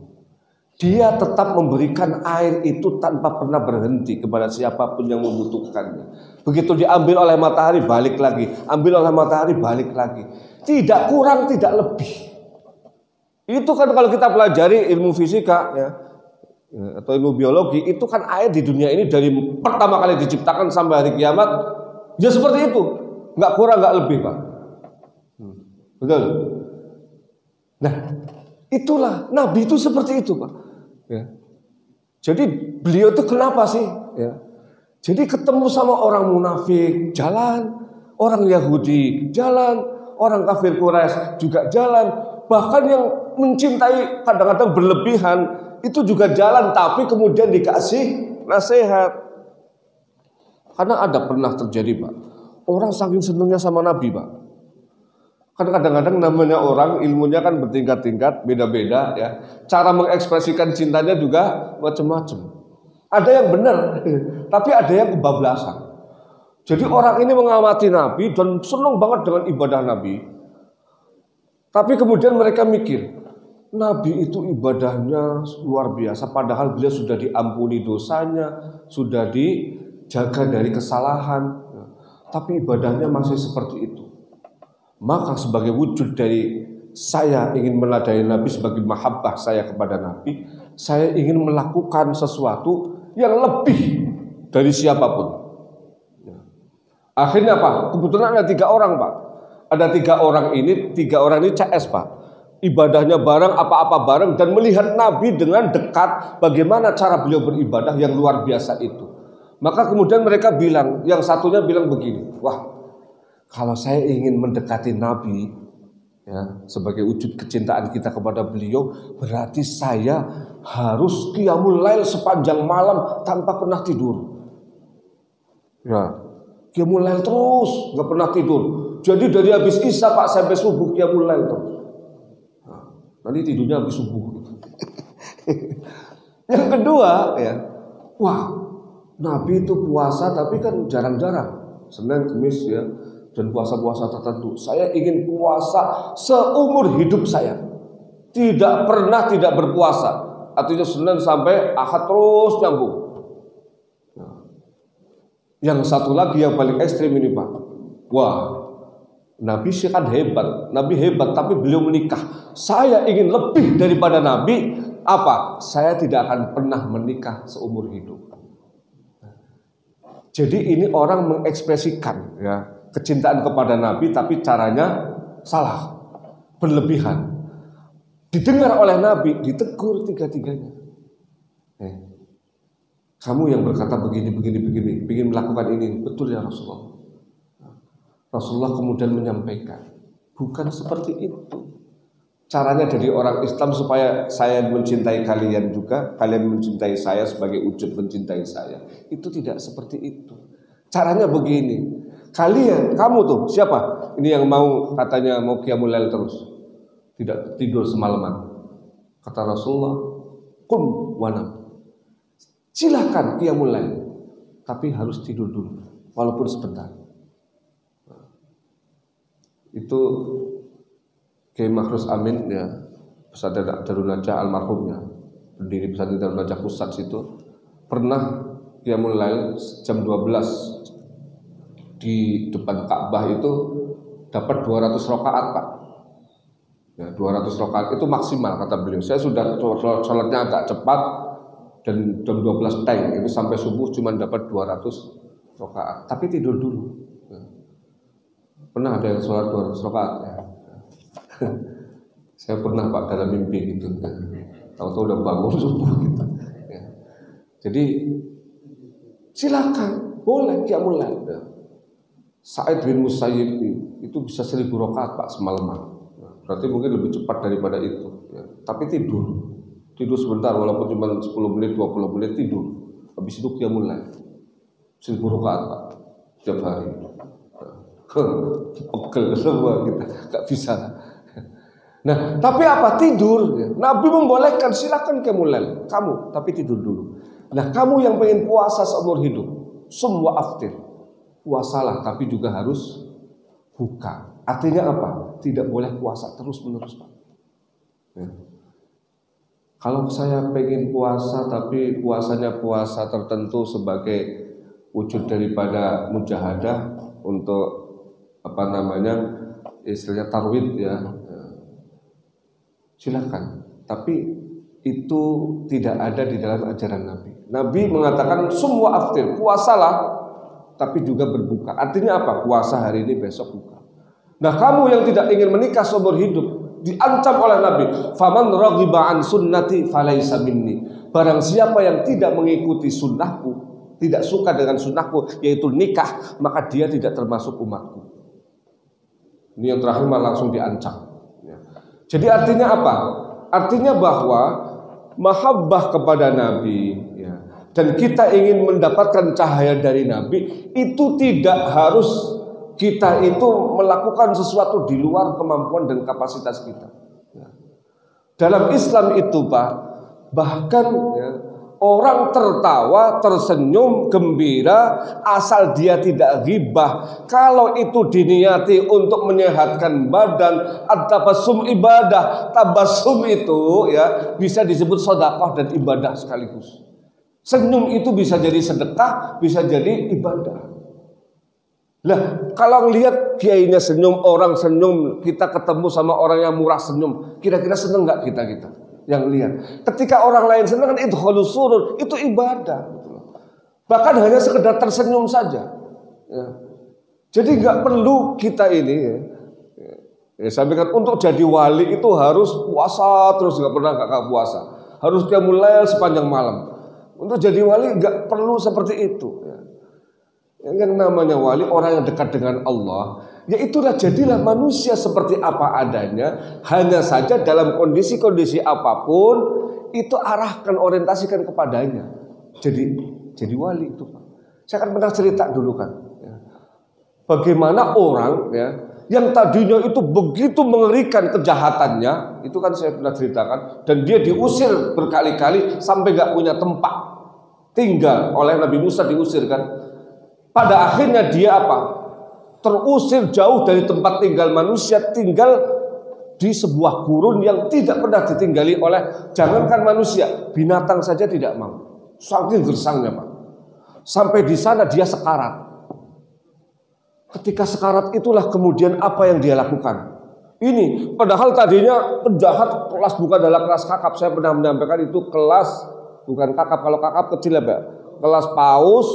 Dia tetap memberikan air itu tanpa pernah berhenti kepada siapapun yang membutuhkannya. Begitu diambil oleh matahari, balik lagi. Ambil oleh matahari, balik lagi. Tidak kurang, tidak lebih. Itu kan kalau kita pelajari ilmu fisika ya, atau ilmu biologi, itu kan air di dunia ini dari pertama kali diciptakan sampai hari kiamat ya seperti itu, nggak kurang nggak lebih, Pak. Betul. Nah, itulah Nabi itu seperti itu, Pak. Ya. Jadi beliau itu kenapa sih? Ya. Jadi ketemu sama orang munafik jalan, orang Yahudi jalan, orang kafir Quraisy juga jalan. Bahkan yang mencintai kadang-kadang berlebihan itu juga jalan, tapi kemudian dikasih nasihat. Karena ada pernah terjadi, Pak, orang saking senangnya sama Nabi, Pak. Karena kadang-kadang namanya orang ilmunya kan bertingkat-tingkat, beda-beda ya. Cara mengekspresikan cintanya juga macam-macam. Ada yang benar, tapi ada yang kebablasan. Jadi orang ini mengamati Nabi dan senang banget dengan ibadah Nabi. Tapi kemudian mereka mikir, Nabi itu ibadahnya luar biasa, padahal beliau sudah diampuni dosanya, sudah dijaga dari kesalahan, tapi ibadahnya masih seperti itu. Maka sebagai wujud dari saya ingin meladani Nabi, sebagai mahabbah saya kepada Nabi, saya ingin melakukan sesuatu yang lebih dari siapapun. Akhirnya Pak, kebetulan ada 3 orang Pak. Ada 3 orang ini CS Pak. Ibadahnya bareng, apa-apa bareng, dan melihat Nabi dengan dekat bagaimana cara beliau beribadah yang luar biasa itu. Maka kemudian mereka bilang, yang satunya bilang begini, wah, kalau saya ingin mendekati Nabi, ya, sebagai wujud kecintaan kita kepada beliau, berarti saya harus qiyamul lail sepanjang malam tanpa pernah tidur. Ya, qiyamul lail terus, nggak pernah tidur. Jadi dari habis isya Pak sampai subuh qiyamul lail terus. Nanti tidurnya habis subuh. Yang kedua, ya, wah, Nabi itu puasa tapi kan jarang-jarang, Senin, Kamis ya, dan puasa-puasa tertentu. Saya ingin puasa seumur hidup saya, tidak pernah tidak berpuasa. Artinya Senin sampai Ahad terus nyambung. Nah, yang satu lagi yang paling ekstrim ini Pak, wah, Nabi sih kan hebat, Nabi hebat, tapi beliau menikah. Saya ingin lebih daripada Nabi. Apa? Saya tidak akan pernah menikah seumur hidup. Jadi ini orang mengekspresikan ya kecintaan kepada Nabi, tapi caranya salah, berlebihan. Didengar oleh Nabi, ditegur 3-tiganya. Kamu yang berkata begini, ingin melakukan ini, betul ya Rasulullah. Rasulullah kemudian menyampaikan, bukan seperti itu. Caranya dari orang Islam supaya saya mencintai kalian juga, kalian mencintai saya sebagai wujud mencintai saya. Itu tidak seperti itu. Caranya begini. Kamu tuh siapa? Ini yang mau katanya mau qiyamul lail terus, tidak tidur semalaman. Kata Rasulullah, qum wanam. Silahkan qiyamul lail, tapi harus tidur dulu, walaupun sebentar. Itu Kiai Makhrus Amin ya, pesantren Darun Najah almarhumnya, pendiri pesantren Darun Najah Pusat itu pernah qiyamul lail jam 12 di depan Ka'bah itu dapat 200 rakaat Pak. Ya, 200 rakaat itu maksimal kata beliau. Saya sudah sholatnya agak cepat dan jam 12 teng itu sampai subuh cuma dapat 200 rakaat, tapi tidur dulu. Pernah ada yang sholat 200 rakaat ya? Saya pernah Pak dalam mimpi gitu. Tahu-tahu udah bangun subuh gitu. Ya. Jadi silakan, boleh qiyamul lail. Ya. Sa'id bin Musayyib itu bisa 1000 rakaat Pak semalaman. Ya. Berarti mungkin lebih cepat daripada itu. Ya. Tapi tidur sebentar walaupun cuma 10 menit, 20 menit tidur. Habis itu qiyamul lail 1000 rakaat Pak setiap hari. Pegel semua kita nggak bisa. Nah, tapi apa? Tidur. Nabi membolehkan, silakan qiyamul lail kamu, tapi tidur dulu. Nah, kamu yang pengen puasa seumur hidup, semua aftir, puasalah, tapi juga harus buka. Artinya apa? Tidak boleh puasa terus menerus Pak. Ya. Kalau saya pengen puasa, tapi puasanya puasa tertentu sebagai wujud daripada mujahadah untuk istilahnya tarwid ya, silakan. Tapi itu tidak ada di dalam ajaran Nabi. Nabi mengatakan semua aftir, puasalah, tapi juga berbuka. Artinya apa? Puasa hari ini, besok buka. Nah, kamu yang tidak ingin menikah seumur hidup, diancam oleh Nabi, faman raghiba an sunnati falaisa minni. Barang siapa yang tidak mengikuti sunnahku, tidak suka dengan sunnahku, yaitu nikah, maka dia tidak termasuk umatku. Ini yang terakhir malah langsung diancam. Jadi artinya apa? Artinya bahwa mahabbah kepada Nabi ya, dan kita ingin mendapatkan cahaya dari Nabi, itu tidak harus kita itu melakukan sesuatu di luar kemampuan dan kapasitas kita. Dalam Islam itu Pak, bahkan ya, Orang tertawa, tersenyum, gembira, asal dia tidak ghibah. Kalau itu diniati untuk menyehatkan badan, at-tabassum ibadah. Tabassum itu ya bisa disebut sedekah dan ibadah sekaligus. Senyum itu bisa jadi sedekah, bisa jadi ibadah. Lah, kalau lihat kiainya senyum, orang senyum, kita ketemu sama orang yang murah senyum, kira-kira seneng nggak kita yang lihat? Ketika orang lain senang kan itu idkhalus surur, itu ibadah. Bahkan hanya sekedar tersenyum saja. Ya. Jadi nggak perlu kita ini. Sampaikan untuk jadi wali itu harus puasa terus, nggak pernah nggak puasa. Harus qiyamul lail sepanjang malam. Untuk jadi wali nggak perlu seperti itu. Yang namanya wali orang yang dekat dengan Allah, ya itulah jadilah manusia seperti apa adanya. Hanya saja dalam kondisi-kondisi apapun itu arahkan, orientasikan kepadanya. Jadi wali itu, Pak. Saya akan pernah cerita dulu kan, ya. Bagaimana orang ya yang tadinya itu begitu mengerikan kejahatannya, itu kan saya pernah ceritakan, dan dia diusir berkali-kali sampai nggak punya tempat tinggal oleh Nabi Musa, diusir kan. Pada akhirnya dia apa? Terusir jauh dari tempat tinggal manusia, tinggal di sebuah gurun yang tidak pernah ditinggali oleh jangankan manusia, binatang saja tidak mau. Saking gersangnya, Pak. Sampai di sana dia sekarat. Ketika sekarat itulah kemudian apa yang dia lakukan. Ini padahal tadinya penjahat kelas bukan adalah kelas kakap. Saya pernah menyampaikan itu kelas bukan kakap. Kalau kakap kecil ya, Pak. Kelas paus,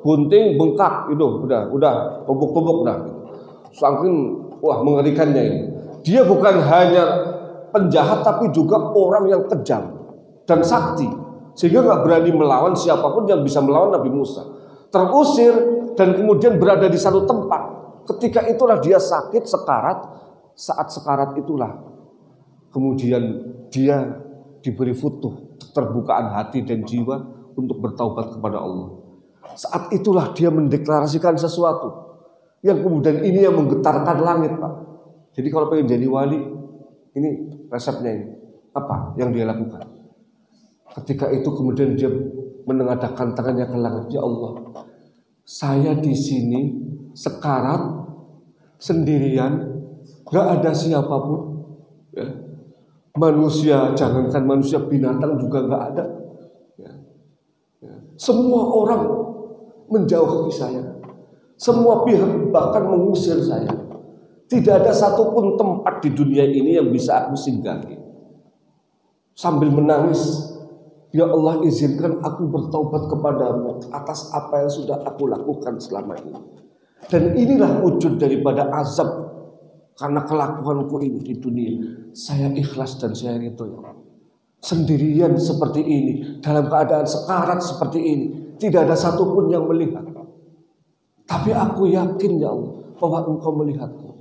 bunting, bengkak itu udah tumbuk-tumbuk dah. Saking wah mengerikannya ini. Dia bukan hanya penjahat tapi juga orang yang kejam dan sakti, sehingga nggak berani melawan siapapun yang bisa melawan Nabi Musa. Terusir dan kemudian berada di satu tempat. Ketika itulah dia sakit sekarat. Saat sekarat itulah kemudian dia diberi futuh, terbukaan hati dan jiwa untuk bertaubat kepada Allah. Saat itulah dia mendeklarasikan sesuatu yang kemudian ini yang menggetarkan langit, Pak. Jadi kalau pengen jadi wali, ini resepnya ini. Apa yang dia lakukan? Ketika itu kemudian dia menengadahkan tangannya ke langit. Ya Allah, saya di sini sekarat sendirian, gak ada siapapun. Ya. Manusia, jangankan manusia, binatang juga gak ada. Ya. Ya. Semua orang menjauhi saya. Semua pihak bahkan mengusir saya. Tidak ada satupun tempat di dunia ini yang bisa aku singgahi. Sambil menangis, ya Allah izinkan aku bertaubat kepadamu atas apa yang sudah aku lakukan selama ini. Dan inilah wujud daripada azab karena kelakuanku ini di dunia. Saya ikhlas dan saya ridho, ya Allah. Sendirian seperti ini, dalam keadaan sekarat seperti ini, tidak ada satupun yang melihat. Tapi aku yakin ya Allah bahwa Engkau melihatku.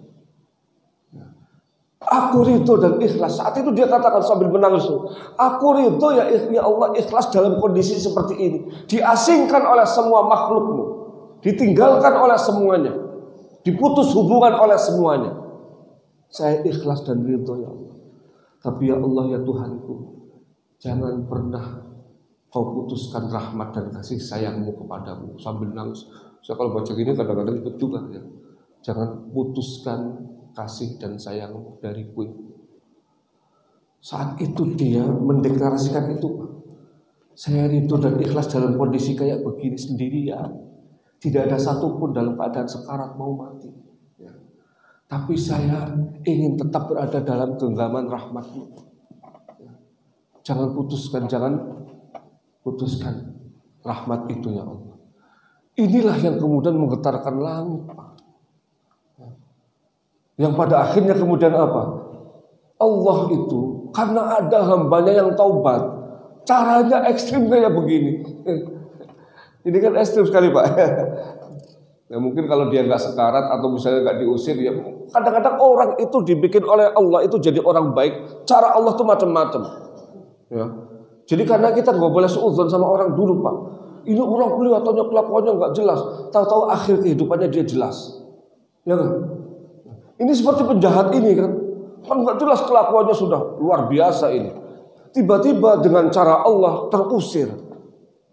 Aku ridho dan ikhlas. Saat itu dia katakan sambil menangis, aku ridho ya Allah, ikhlas dalam kondisi seperti ini. Diasingkan oleh semua makhlukmu, ditinggalkan oleh semuanya, diputus hubungan oleh semuanya. Saya ikhlas dan ridho ya Allah. Tapi ya Allah ya Tuhanku, jangan pernah Kau putuskan rahmat dan kasih sayangmu kepadamu. Sambil nangis. Saya kalau baca gini kadang-kadang ikut juga ya. Jangan putuskan kasih dan sayangmu dariku. Saat itu dia mendeklarasikan itu. Saya ridho dan ikhlas dalam kondisi kayak begini sendirian. Tidak ada satupun dalam keadaan sekarat mau mati. Ya. Tapi saya ingin tetap berada dalam genggaman rahmat-Mu. Ya. Jangan putuskan rahmat itu ya Allah. Inilah yang kemudian menggetarkan langit. Yang pada akhirnya kemudian apa? Allah itu karena ada hambanya yang taubat, caranya ekstrim kayak begini. Ini kan ekstrim sekali, Pak. Ya mungkin kalau dia nggak sekarat atau misalnya nggak diusir, ya kadang-kadang orang itu dibikin oleh Allah itu jadi orang baik. Cara Allah tuh macam-macam. Ya. Jadi karena kita nggak boleh suudzon sama orang dulu, Pak. Ini orang kelihatannya kelakuannya nggak jelas, tahu-tahu akhir kehidupannya dia jelas. Ya kan? Ini seperti penjahat ini kan nggak jelas kelakuannya sudah luar biasa ini. Tiba-tiba dengan cara Allah terusir.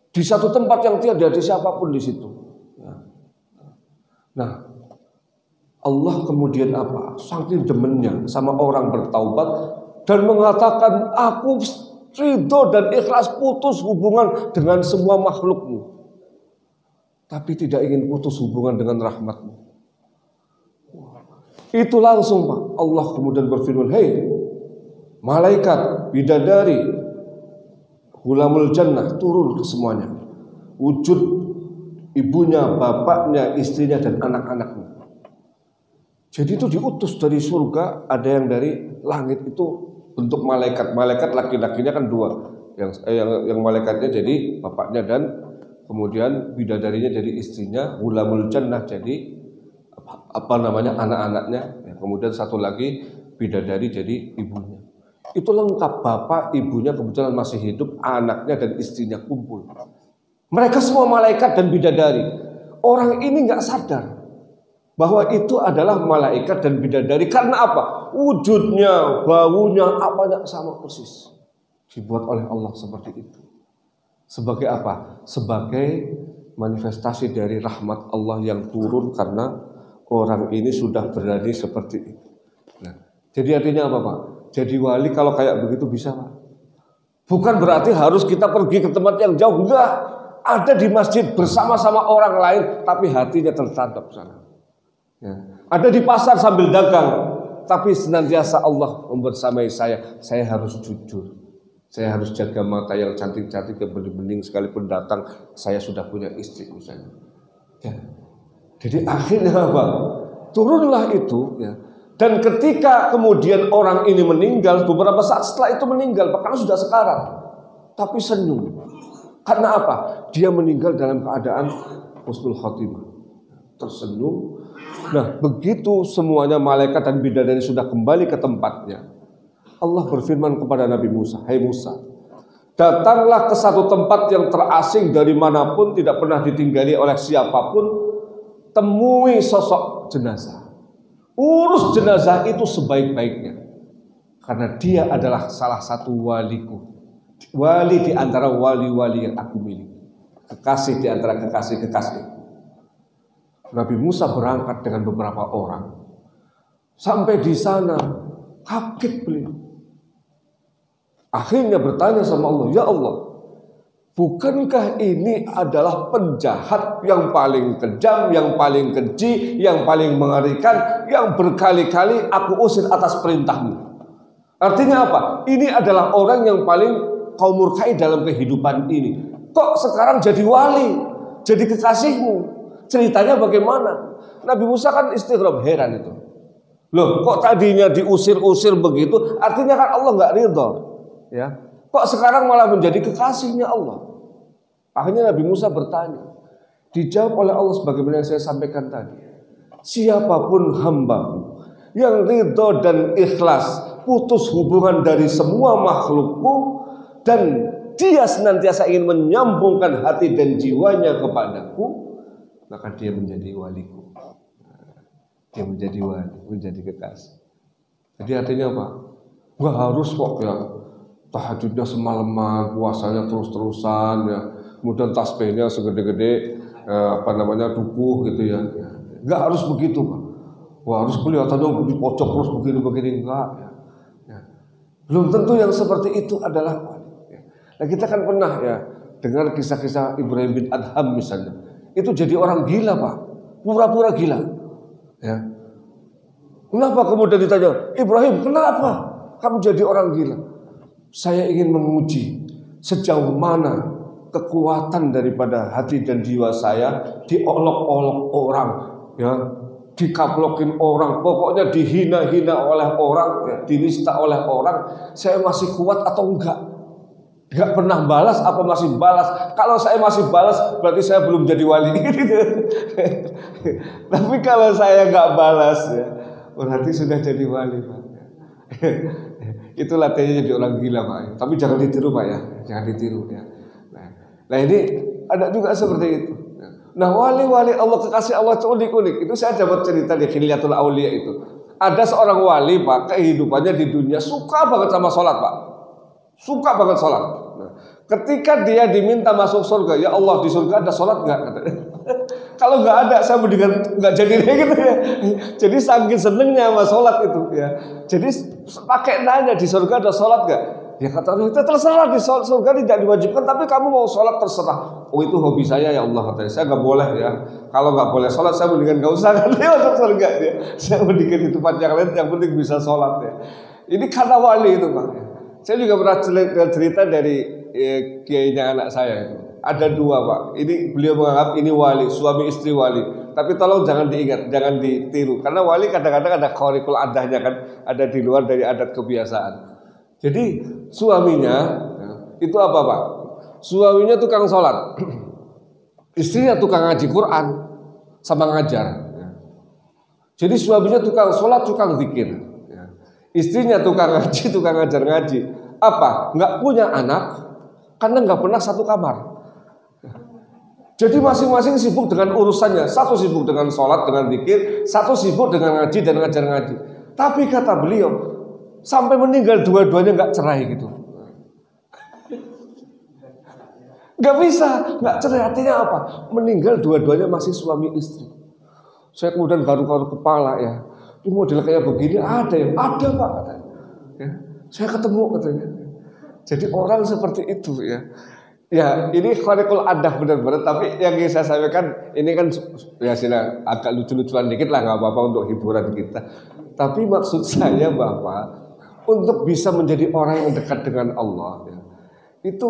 Di satu tempat yang tiada ada siapapun di situ. Nah, Allah kemudian apa? Saking demennya sama orang bertaubat dan mengatakan, aku ridho dan ikhlas putus hubungan dengan semua makhlukmu, tapi tidak ingin putus hubungan dengan rahmatmu. Itu langsung Pak, Allah kemudian berfirman, hei malaikat, bidadari, hulamul jannah, turun ke semuanya. Wujud ibunya, bapaknya, istrinya, dan anak-anaknya. Jadi itu diutus dari surga, ada yang dari langit, itu bentuk malaikat. Malaikat laki-lakinya kan dua, yang malaikatnya jadi bapaknya dan kemudian bidadarinya jadi istrinya, hulamul jannah jadi anak-anaknya, kemudian satu lagi bidadari jadi ibunya. Itu lengkap, bapak, ibunya kebetulan masih hidup, anaknya dan istrinya kumpul. Mereka semua malaikat dan bidadari. Orang ini nggak sadar bahwa itu adalah malaikat dan bidadari. Karena apa? Wujudnya, baunya, apanya sama persis. Dibuat oleh Allah seperti itu. Sebagai apa? Sebagai manifestasi dari rahmat Allah yang turun karena orang ini sudah berani seperti itu. Nah, jadi artinya apa Pak? Jadi wali kalau kayak begitu bisa Pak. Bukan berarti harus kita pergi ke tempat yang jauh, enggak. Ada di masjid bersama-sama orang lain, tapi hatinya tertadap sana. Ya. Ada di pasar sambil dagang, tapi senantiasa Allah membersamai saya harus jujur. Saya harus jaga mata yang cantik-cantik ke bening-bening, sekalipun datang, saya sudah punya istri misalnya. Ya. Jadi akhirnya apa? Turunlah itu. Ya. Dan ketika kemudian orang ini meninggal, beberapa saat setelah itu meninggal, karena sudah sekarat, tapi senyum. Karena apa? Dia meninggal dalam keadaan husnul khotimah, tersenyum. Nah, begitu semuanya malaikat dan bidadari sudah kembali ke tempatnya, Allah berfirman kepada Nabi Musa, hai Musa, datanglah ke satu tempat yang terasing dari manapun, tidak pernah ditinggali oleh siapapun, temui sosok jenazah. Urus jenazah itu sebaik-baiknya, karena dia adalah salah satu waliku, wali di antara wali-wali yang aku miliki, kekasih di antara kekasih-kekasih. Nabi Musa berangkat dengan beberapa orang. Sampai di sana kaget beliau. Akhirnya bertanya sama Allah, ya Allah, bukankah ini adalah penjahat yang paling kejam, yang paling keji, yang paling mengerikan, yang berkali-kali aku usir atas perintahmu? Artinya apa? Ini adalah orang yang paling kau murkai dalam kehidupan ini. Kok sekarang jadi wali, jadi kekasihmu? Ceritanya bagaimana? Nabi Musa kan istighrab, heran itu. Loh, kok tadinya diusir-usir begitu? Artinya kan Allah nggak ridho, ya. Kok sekarang malah menjadi kekasihnya Allah? Akhirnya Nabi Musa bertanya. Dijawab oleh Allah sebagaimana yang saya sampaikan tadi. Siapapun hambamu yang ridho dan ikhlas, putus hubungan dari semua makhlukku, dan dia senantiasa ingin menyambungkan hati dan jiwanya kepadaku, maka dia menjadi waliku. Dia menjadi wali, menjadi kekasih. Jadi artinya apa? Gak harus kok ya tahajudnya semalaman, puasanya terus-terusan ya, kemudian tasbihnya segede-gede dukuh gitu ya. Gak harus begitu Pak. Wah, harus kelihatannya di pojok terus begini-begini, enggak ya. Ya. Belum tentu yang seperti itu adalah wali. Ya. Nah, kita kan pernah ya dengar kisah-kisah Ibrahim bin Adham misalnya. Itu jadi orang gila Pak, pura-pura gila. Ya. Kenapa kemudian ditanya, Ibrahim, kenapa kamu jadi orang gila? Saya ingin menguji sejauh mana kekuatan daripada hati dan jiwa saya diolok-olok orang, ya, dikaplokin orang, pokoknya dihina-hina oleh orang, ya, dinista oleh orang. Saya masih kuat atau enggak? Gak pernah balas apa masih balas? Kalau saya masih balas berarti saya belum jadi wali. Tapi kalau saya gak balas ya, berarti sudah jadi wali Pak. Itu latihannya jadi orang gila Pak. Tapi jangan ditiru Pak ya, jangan ditiru ya. Nah ini ada juga seperti itu. Nah wali-wali Allah, kekasih Allah itu unik-unik. Itu saya dapat cerita di Khilyatul Aulia itu. Ada seorang wali Pak, kehidupannya di dunia suka banget sama sholat Pak. Suka banget sholat. Nah, Ketika dia diminta masuk surga, ya Allah di surga ada sholat nggak? Kalau nggak ada, saya mendingan nggak jadi gitu ya. Jadi saking senengnya sama sholat itu ya. Jadi pakai nanya di surga ada sholat nggak? Ya kata Allah, itu terserah, di surga tidak diwajibkan, tapi kamu mau sholat terserah. Oh itu hobi saya ya Allah, katanya. Saya nggak boleh ya. Kalau nggak boleh sholat, saya mendingan nggak usah kan masuk surga ya. Saya mendingan di tempat yang lain, yang penting bisa sholat ya. Ini karena wali itu Pak. Saya juga pernah cerita dari kiainya anak saya itu. Ada dua Pak. Ini beliau menganggap ini wali, suami istri wali. Tapi tolong jangan diingat, jangan ditiru. Karena wali kadang-kadang ada khariqul adahnya kan, ada di luar dari adat kebiasaan. Jadi suaminya itu apa Pak? Suaminya tukang sholat, istrinya tukang ngaji Quran sama ngajar. Jadi suaminya tukang sholat, tukang zikir. Istrinya tukang ngaji, tukang ngajar ngaji. Apa? Nggak punya anak karena nggak pernah satu kamar. Jadi masing-masing sibuk dengan urusannya. Satu sibuk dengan sholat, dengan zikir. Satu sibuk dengan ngaji dan ngajar ngaji. Tapi kata beliau, sampai meninggal dua-duanya nggak cerai gitu. Nggak bisa, nggak cerai. Artinya apa? Meninggal dua-duanya masih suami istri. Saya kemudian garuk-garuk kepala ya. Ini model kayak begini ada ya? Ada Pak katanya. Ya, saya ketemu katanya. Jadi orang seperti itu ya. Ya ini khariqul adah benar-benar. Tapi yang saya sampaikan ini kan ya sila agak lucu-lucuan dikit lah, nggak apa-apa untuk hiburan kita. Tapi maksud saya bahwa untuk bisa menjadi orang yang dekat dengan Allah ya, itu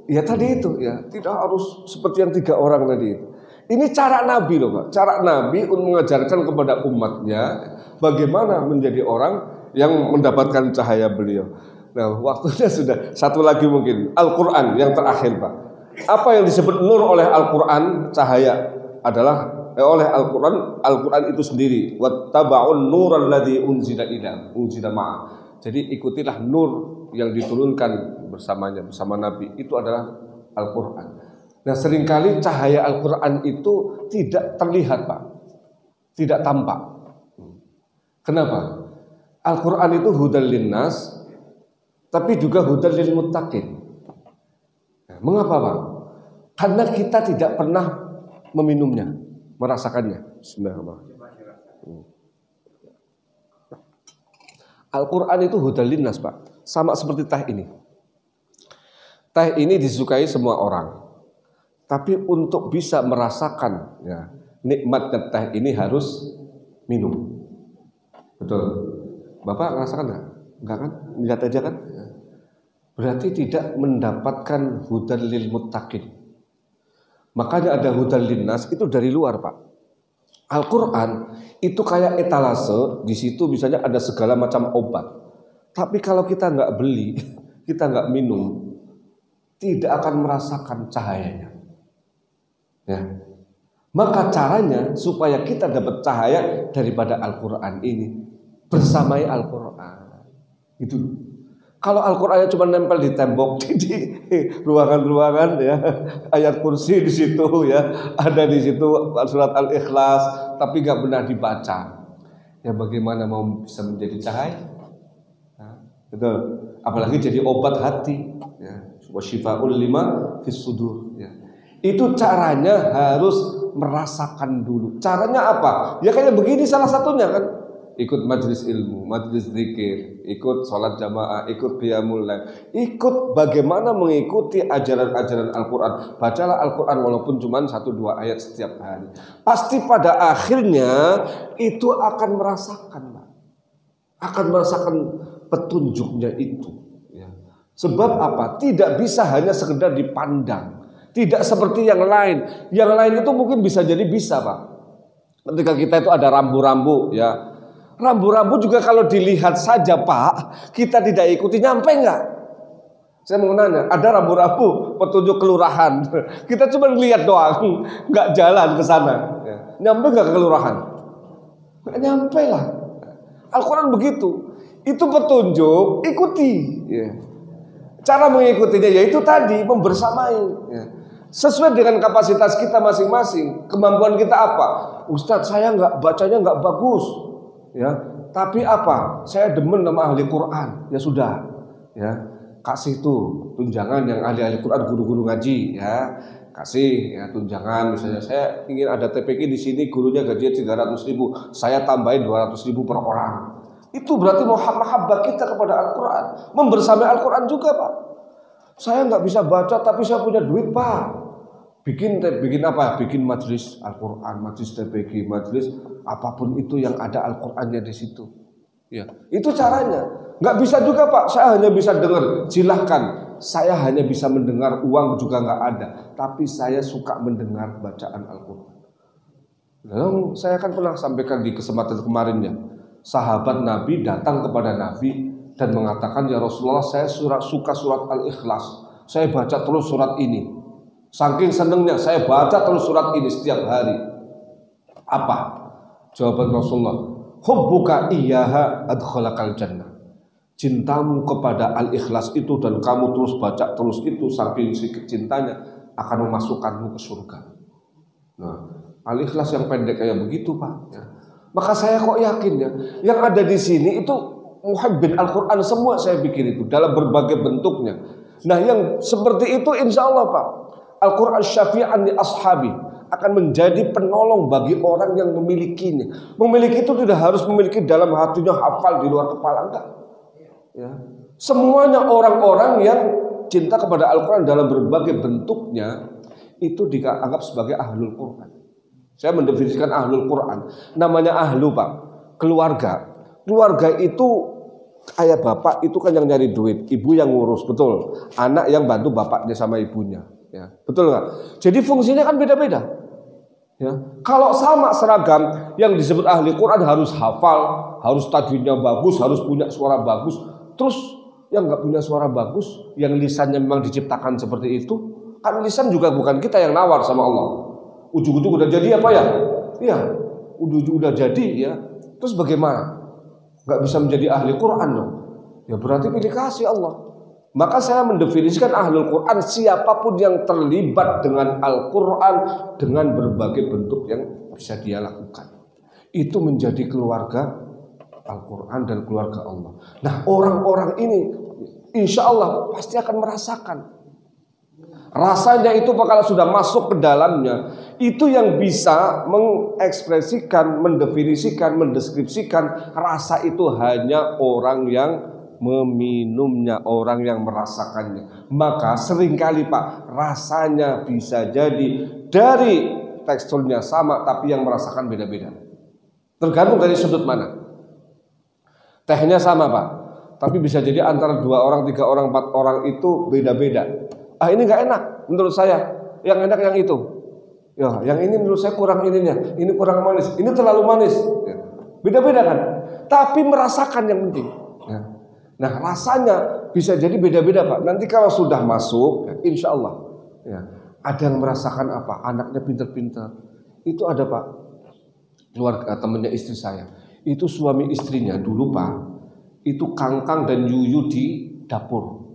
ya tadi itu ya tidak harus seperti yang 3 orang tadi itu. Ini cara Nabi loh Pak. Cara Nabi untuk mengajarkan kepada umatnya bagaimana menjadi orang yang mendapatkan cahaya beliau. Nah waktunya sudah. Satu lagi mungkin Al-Quran yang terakhir Pak. Apa yang disebut nur oleh Al-Quran, cahaya adalah oleh Al-Quran. Al-Quran itu sendiri. Wattaba'un nural ladzi unzila ma'a. Jadi ikutilah nur yang diturunkan bersamanya, bersama Nabi. Itu adalah Al-Quran. Nah seringkali cahaya Al-Quran itu tidak terlihat Pak. Tidak tampak. Kenapa? Al-Quran itu hudal linnas, tapi juga hudal lil muttaqin. Nah, mengapa Pak? Karena kita tidak pernah meminumnya, merasakannya. Bismillahirrahmanirrahim. Al-Quran itu hudal linnas Pak. Sama seperti teh ini. Teh ini disukai semua orang. Tapi untuk bisa merasakan ya, nikmatnya teh ini harus minum. Betul. Bapak merasakan enggak? Enggak kan? Lihat aja kan? Berarti tidak mendapatkan hudal lil muttaqin. Makanya ada hudal linnas itu dari luar Pak. Al-Quran itu kayak etalase, di situ misalnya ada segala macam obat. Tapi kalau kita nggak beli, kita nggak minum, tidak akan merasakan cahayanya. Ya. Maka caranya supaya kita dapat cahaya daripada Al-Quran ini, bersamai Al-Quran. Itu. Kalau Al-Qurannya cuma nempel di tembok, di ruangan-ruangan ya, ayat kursi di situ ya, ada di situ surat Al-Ikhlas, tapi nggak pernah dibaca. Ya bagaimana mau bisa menjadi cahaya? Betul. Apalagi jadi obat hati. Ya. Wasyifaul lima fis sudur. Ya. Itu caranya harus merasakan dulu. Caranya apa? Ya kayak begini salah satunya kan. Ikut majelis ilmu, majelis zikir, ikut sholat jamaah, ikut qiyamul lail, ikut bagaimana mengikuti ajaran-ajaran Al-Quran. Bacalah Al-Quran walaupun cuma 1-2 ayat setiap hari. Pasti pada akhirnya itu akan merasakan, akan merasakan petunjuknya itu. Ya. Sebab apa? Tidak bisa hanya sekedar dipandang. Tidak seperti yang lain. Yang lain itu mungkin bisa jadi bisa Pak. Ketika kita itu ada rambu-rambu ya. Rambu-rambu juga kalau dilihat saja Pak, kita tidak ikuti, nyampe enggak? Saya mau nanya, ada rambu-rambu petunjuk kelurahan, kita cuma lihat doang, enggak jalan ke sana, nyampe enggak ke kelurahan? Enggak nyampe lah. Al-Quran begitu, itu petunjuk, ikuti. Cara mengikutinya yaitu tadi membersamai, sesuai dengan kapasitas kita masing-masing. Kemampuan kita apa? Ustadz saya enggak bacanya enggak bagus. Ya, tapi apa? Saya demen sama ahli Quran. Ya sudah. Ya. kasih tuh tunjangan yang ahli-ahli Quran, guru-guru ngaji ya, kasih ya tunjangan. Misalnya saya ingin ada TPQ di sini, gurunya gajinya 300.000, saya tambahin 200.000 per orang. Itu berarti mahabbah kita kepada Al-Quran, membersamai Al-Quran juga Pak. Saya nggak bisa baca tapi saya punya duit Pak. Bikin apa? Bikin majelis Al-Quran, majelis TPQ, majelis apapun itu yang ada Al-Qurannya di situ. Ya, itu caranya. Nggak bisa juga Pak, saya hanya bisa dengar. Silahkan, saya hanya bisa mendengar, uang juga nggak ada. Tapi saya suka mendengar bacaan Al-Quran. Lalu saya akan pernah sampaikan di kesempatan kemarinnya. Sahabat Nabi datang kepada Nabi dan mengatakan, ya Rasulullah, saya suka surat Al-Ikhlas. Saya baca terus surat ini. Saking senengnya saya baca terus surat ini setiap hari. Apa? Jawaban Rasulullah, hubbuka iyyaha adkhalakal jannah. Cintamu kepada Al-Ikhlas itu dan kamu terus baca terus itu, saking cintanya akan memasukkanmu ke surga. Nah, Al-Ikhlas yang pendek kayak begitu Pak ya. Maka saya kok yakin ya, yang ada di sini itu muhibbin Al-Quran semua, saya bikin itu dalam berbagai bentuknya. Nah yang seperti itu insya Allah Pak, Al-Quran syafi'an li ashabi, akan menjadi penolong bagi orang yang memilikinya. Memiliki itu tidak harus memiliki dalam hatinya, hafal di luar kepala, enggak ya. Semuanya orang-orang yang cinta kepada Al-Quran dalam berbagai bentuknya itu dianggap sebagai ahlul Quran. Saya mendefinisikan ahlul Quran, namanya ahlu Pak, keluarga. Keluarga itu ayah bapak itu kan yang nyari duit, ibu yang ngurus, betul. Anak yang bantu bapaknya sama ibunya. Ya, betul nggak? Jadi fungsinya kan beda-beda. Ya, kalau sama seragam, yang disebut ahli Quran harus hafal, harus tajwidnya bagus, harus punya suara bagus. Terus yang nggak punya suara bagus, yang lisannya memang diciptakan seperti itu, kan lisan juga bukan kita yang nawar sama Allah. Ujung-ujung udah jadi apa ya? Iya, ujung-ujung udah jadi ya. Terus bagaimana? Nggak bisa menjadi ahli Quran dong? Ya berarti pilih kasih Allah. Maka saya mendefinisikan ahlul Quran siapapun yang terlibat dengan Al-Quran dengan berbagai bentuk yang bisa dia lakukan. Itu menjadi keluarga Al-Quran dan keluarga Allah. Nah orang-orang ini insya Allah pasti akan merasakan. Rasanya itu kalau sudah masuk ke dalamnya, itu yang bisa mengekspresikan, mendefinisikan, mendeskripsikan rasa itu hanya orang yang meminumnya, orang yang merasakannya. Maka seringkali Pak, rasanya bisa jadi dari teksturnya sama tapi yang merasakan beda-beda. Tergantung dari sudut mana. Tehnya sama Pak, tapi bisa jadi antara 2 orang, 3 orang, 4 orang itu beda-beda. Ah ini gak enak menurut saya, yang enak yang itu. Ya, yang ini menurut saya kurang ininya, ini kurang manis, ini terlalu manis. Beda-beda kan, tapi merasakan yang penting. Ya. Nah rasanya bisa jadi beda-beda Pak. Nanti kalau sudah masuk, ya, insya Allah ya, ada yang merasakan apa, anaknya pinter-pinter. Itu ada Pak, keluarga temannya istri saya. Itu suami istrinya dulu Pak, itu kangkang dan yuyu di dapur.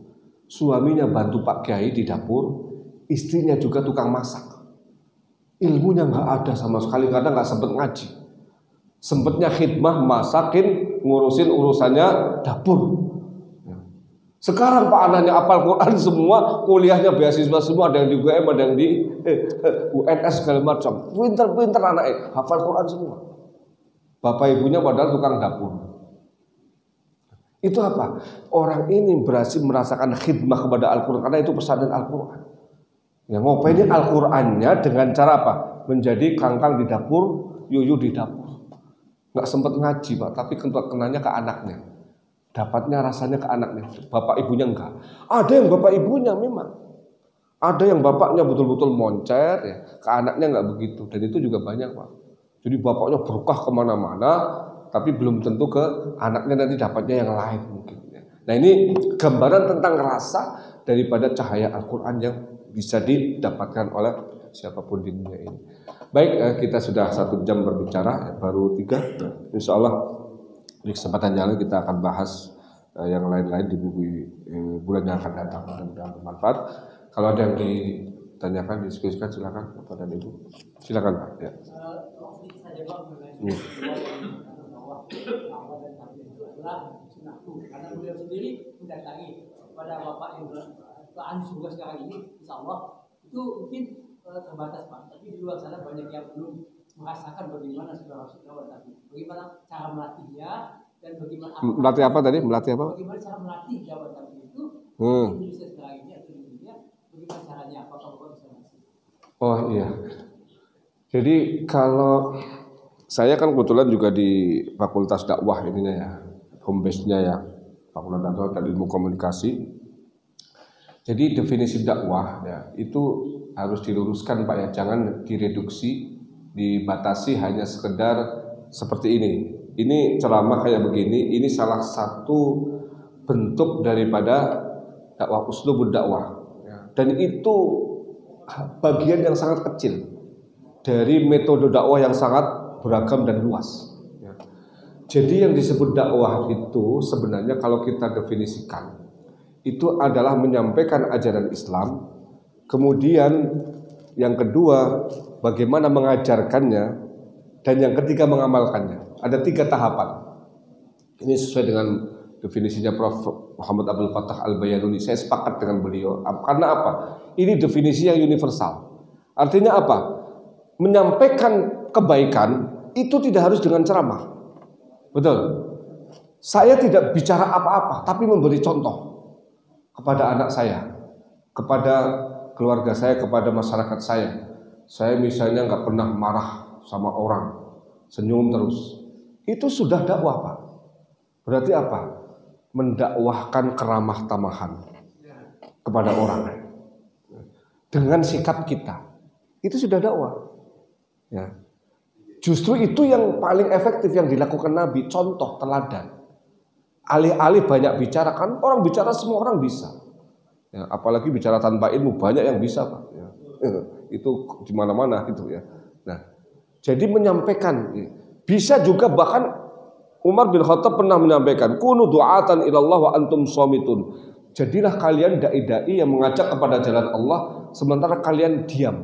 Suaminya bantu Pak Kiai di dapur, istrinya juga tukang masak. Ilmunya nggak ada sama sekali karena nggak sempet ngaji. Sempetnya khidmah, masakin, ngurusin urusannya dapur. Sekarang Pak anaknya hafal Quran semua, kuliahnya beasiswa semua, ada yang di UGM, ada yang di UNS segala macam. Pinter-pinter anaknya, hafal Quran semua. Bapak ibunya padahal tukang dapur. Itu apa? Orang ini berhasil merasakan khidmah kepada Al-Quran karena itu pesanan Al-Quran. Ya, ngopainnya Al-Qurannya dengan cara apa? Menjadi kangkang di dapur, yuyu di dapur. Nggak sempat ngaji Pak, tapi kenanya ke anaknya. Dapatnya rasanya ke anaknya, bapak ibunya enggak. Ada yang bapak ibunya memang, ada yang bapaknya betul-betul moncer ya, ke anaknya enggak begitu. Dan itu juga banyak Pak. Jadi bapaknya berkah kemana-mana, tapi belum tentu ke anaknya nanti dapatnya yang lain mungkin. Nah ini gambaran tentang rasa daripada cahaya Al-Quran yang bisa didapatkan oleh siapapun di dunia ini. Baik, kita sudah 1 jam berbicara, baru 3. Insya Allah di kesempatan yang lain kita akan bahas yang lain-lain di bulan yang akan datang dan bermanfaat. Kalau ada yang ditanyakan, diskusikan silakan Bapak dan Ibu. Silakan Pak. Ya. dakwah dan tabligh itu adalah sunnahku, karena beliau sendiri mendatangi kepada Bapak yang bertahan juga sekarang ini, insya Allah itu mungkin terbatas Pak, tapi di luar sana banyak yang belum merasakan bagaimana saudara dakwah tabligh, bagaimana cara melatihnya dan bagaimana melatih apa tadi? Melatih apa? Bagaimana cara melatih dakwah tabligh itu di Indonesia sekarang ini atau di dunia, bagaimana caranya? Apakah Bapak bisa ngasih? Oh iya. Jadi kalau saya kan kebetulan juga di Fakultas Dakwah ininya ya, home base-nya ya, Fakultas Dakwah dan Ilmu Komunikasi. Jadi definisi dakwah ya itu harus diluruskan Pak ya, jangan direduksi, dibatasi hanya sekedar seperti ini. Ini ceramah kayak begini, ini salah satu bentuk daripada dakwah, uslubud dakwah. Dan itu bagian yang sangat kecil dari metode dakwah yang sangat beragam dan luas. Jadi yang disebut dakwah itu sebenarnya kalau kita definisikan itu adalah menyampaikan ajaran Islam. Kemudian yang kedua bagaimana mengajarkannya, dan yang ketiga mengamalkannya. Ada 3 tahapan. Ini sesuai dengan definisinya Prof. Muhammad Abdul Fattah Al-Bayanuni. Saya sepakat dengan beliau. Karena apa? Ini definisi yang universal. Artinya apa? Menyampaikan kebaikan itu tidak harus dengan ceramah. Betul? Saya tidak bicara apa-apa, tapi memberi contoh kepada anak saya, kepada keluarga saya, kepada masyarakat saya. Saya misalnya nggak pernah marah sama orang, senyum terus. Itu sudah dakwah Pak. Berarti apa? Mendakwahkan keramah tamahan kepada orang dengan sikap kita. Itu sudah dakwah. Ya. Justru itu yang paling efektif yang dilakukan Nabi, contoh teladan. Alih-alih banyak bicara, kan orang bicara semua orang bisa. Ya, apalagi bicara tanpa ilmu banyak yang bisa Pak. Ya. Itu di mana-mana itu ya. Nah, jadi menyampaikan bisa juga, bahkan Umar bin Khattab pernah menyampaikan, kunu du'atan ilallah wa antum shamitun. Jadilah kalian dai-dai yang mengajak kepada jalan Allah sementara kalian diam,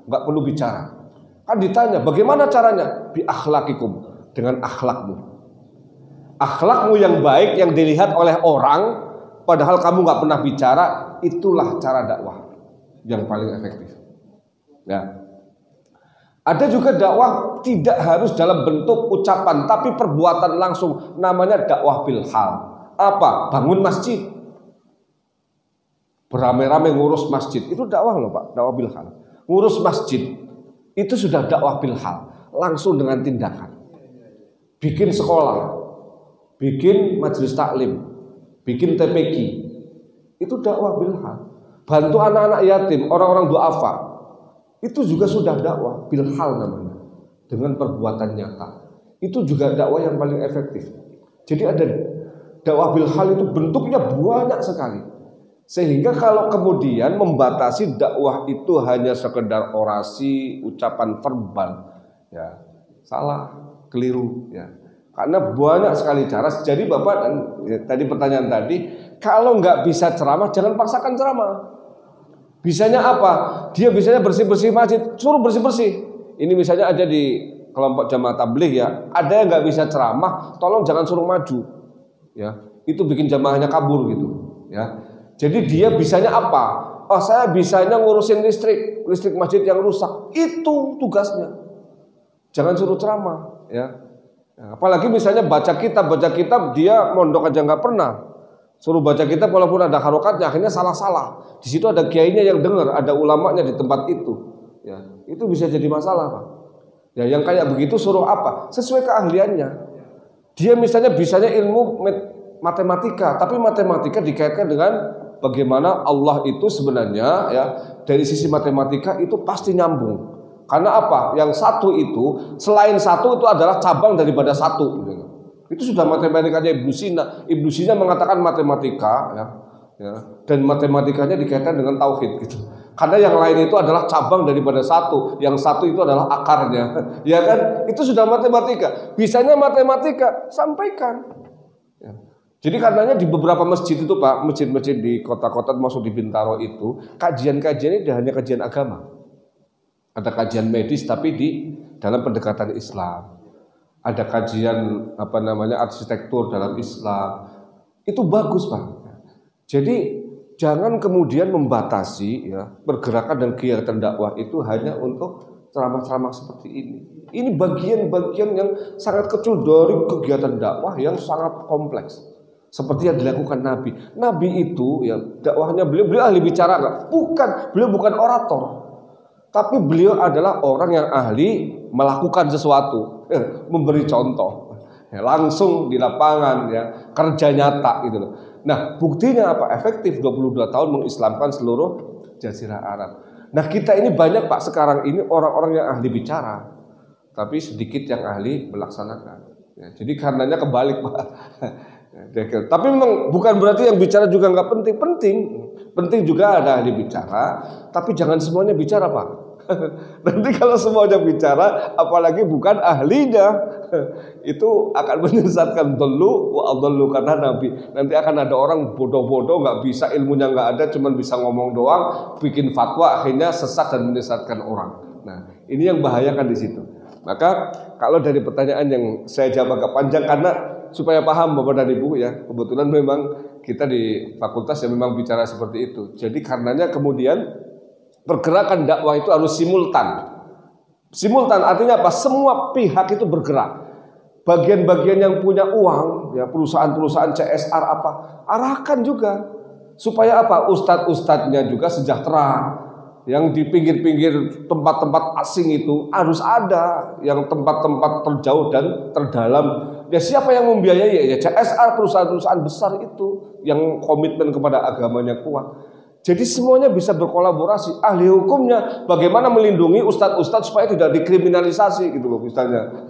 enggak perlu bicara. Kan ditanya, bagaimana caranya? Bi akhlaqikum, dengan akhlakmu. Akhlakmu yang baik yang dilihat oleh orang, padahal kamu nggak pernah bicara, itulah cara dakwah yang paling efektif. Ya. Ada juga dakwah tidak harus dalam bentuk ucapan, tapi perbuatan langsung. Namanya dakwah bil hal. Apa? Bangun masjid, beramai-ramai ngurus masjid, itu dakwah loh Pak. Dakwah bil hal. Ngurus masjid itu sudah dakwah bil hal, langsung dengan tindakan. Bikin sekolah, bikin majelis taklim, bikin TPQ, itu dakwah bil hal. Bantu anak-anak yatim, orang-orang duafa, itu juga sudah dakwah bil hal namanya, dengan perbuatan nyata. Itu juga dakwah yang paling efektif. Jadi ada dakwah bil hal itu bentuknya banyak sekali. Sehingga kalau kemudian membatasi dakwah itu hanya sekedar orasi, ucapan verbal, ya salah, keliru, ya. Karena banyak sekali cara. Jadi Bapak tadi pertanyaan tadi, kalau nggak bisa ceramah, jangan paksakan ceramah. Bisanya apa? Dia bisanya bersih-bersih masjid, suruh bersih-bersih. Ini misalnya ada di kelompok jamaah tabligh ya, ada yang nggak bisa ceramah, tolong jangan suruh maju, ya. Itu bikin jamaahnya kabur gitu, ya. Jadi dia bisanya apa? Oh, saya bisanya ngurusin listrik masjid yang rusak. Itu tugasnya. Jangan suruh ceramah, ya. Apalagi misalnya baca kitab dia mondok aja nggak pernah. Suruh baca kitab walaupun ada harokatnya, akhirnya salah-salah. Di situ ada kiainya yang dengar, ada ulamanya di tempat itu. Ya, itu bisa jadi masalah, Pak. Ya, yang kayak begitu suruh apa? Sesuai keahliannya. Dia misalnya bisanya ilmu matematika, tapi matematika dikaitkan dengan bagaimana Allah itu sebenarnya ya, dari sisi matematika itu pasti nyambung. Karena apa? Yang satu itu selain satu itu adalah cabang daripada satu. Itu sudah matematikanya Ibnu Sina. Ibnu Sina mengatakan matematika ya, dan matematikanya dikaitkan dengan tauhid gitu. Karena yang lain itu adalah cabang daripada satu. Yang satu itu adalah akarnya. Ya kan? Itu sudah matematika. Bisanya matematika, sampaikan. Ya. Jadi karenanya di beberapa masjid itu Pak, masjid-masjid di kota-kota termasuk di Bintaro itu, kajian-kajian ini hanya kajian agama. Ada kajian medis tapi di dalam pendekatan Islam. ada kajian arsitektur dalam Islam, itu bagus Pak. Jadi jangan kemudian membatasi ya pergerakan dan kegiatan dakwah itu hanya untuk ceramah-ceramah seperti ini. Ini bagian-bagian yang sangat kecil dari kegiatan dakwah yang sangat kompleks. Seperti yang dilakukan Nabi. Nabi itu ya dakwahnya beliau ahli bicara enggak? Bukan, beliau bukan orator. Tapi beliau adalah orang yang ahli melakukan sesuatu, memberi contoh. Ya, langsung di lapangan ya, kerja nyata gitu loh. Nah, buktinya apa? Efektif 22 tahun mengislamkan seluruh jazirah Arab. Nah, kita ini banyak Pak sekarang ini orang-orang yang ahli bicara, tapi sedikit yang ahli melaksanakan. Ya, jadi karenanya kebalik Pak. Tapi memang bukan berarti yang bicara juga nggak penting. Penting juga ada ahli bicara, tapi jangan semuanya bicara Pak. Nanti kalau semuanya bicara, apalagi bukan ahlinya, itu akan menyesatkan dulu wa adallu kata Nabi. Nanti akan ada orang bodoh-bodoh, nggak bisa, ilmunya nggak ada, cuman bisa ngomong doang, bikin fatwa, akhirnya sesat dan menyesatkan orang. Nah, ini yang bahayakan di situ. Maka kalau dari pertanyaan yang saya jawab agak panjang karena supaya paham Bapak dan Ibu ya, kebetulan memang kita di fakultas yang memang bicara seperti itu. Jadi karenanya kemudian pergerakan dakwah itu harus simultan. Simultan artinya apa? Semua pihak itu bergerak. Bagian-bagian yang punya uang, ya perusahaan-perusahaan CSR apa, arahkan juga supaya apa? Ustadz-ustadznya juga sejahtera. Yang di pinggir-pinggir tempat-tempat asing itu harus ada, yang tempat-tempat terjauh dan terdalam. Ya siapa yang membiayai? Ya CSR, perusahaan-perusahaan besar itu yang komitmen kepada agamanya kuat. Jadi semuanya bisa berkolaborasi. Ahli hukumnya bagaimana melindungi ustadz-ustadz supaya tidak dikriminalisasi gitu loh misalnya.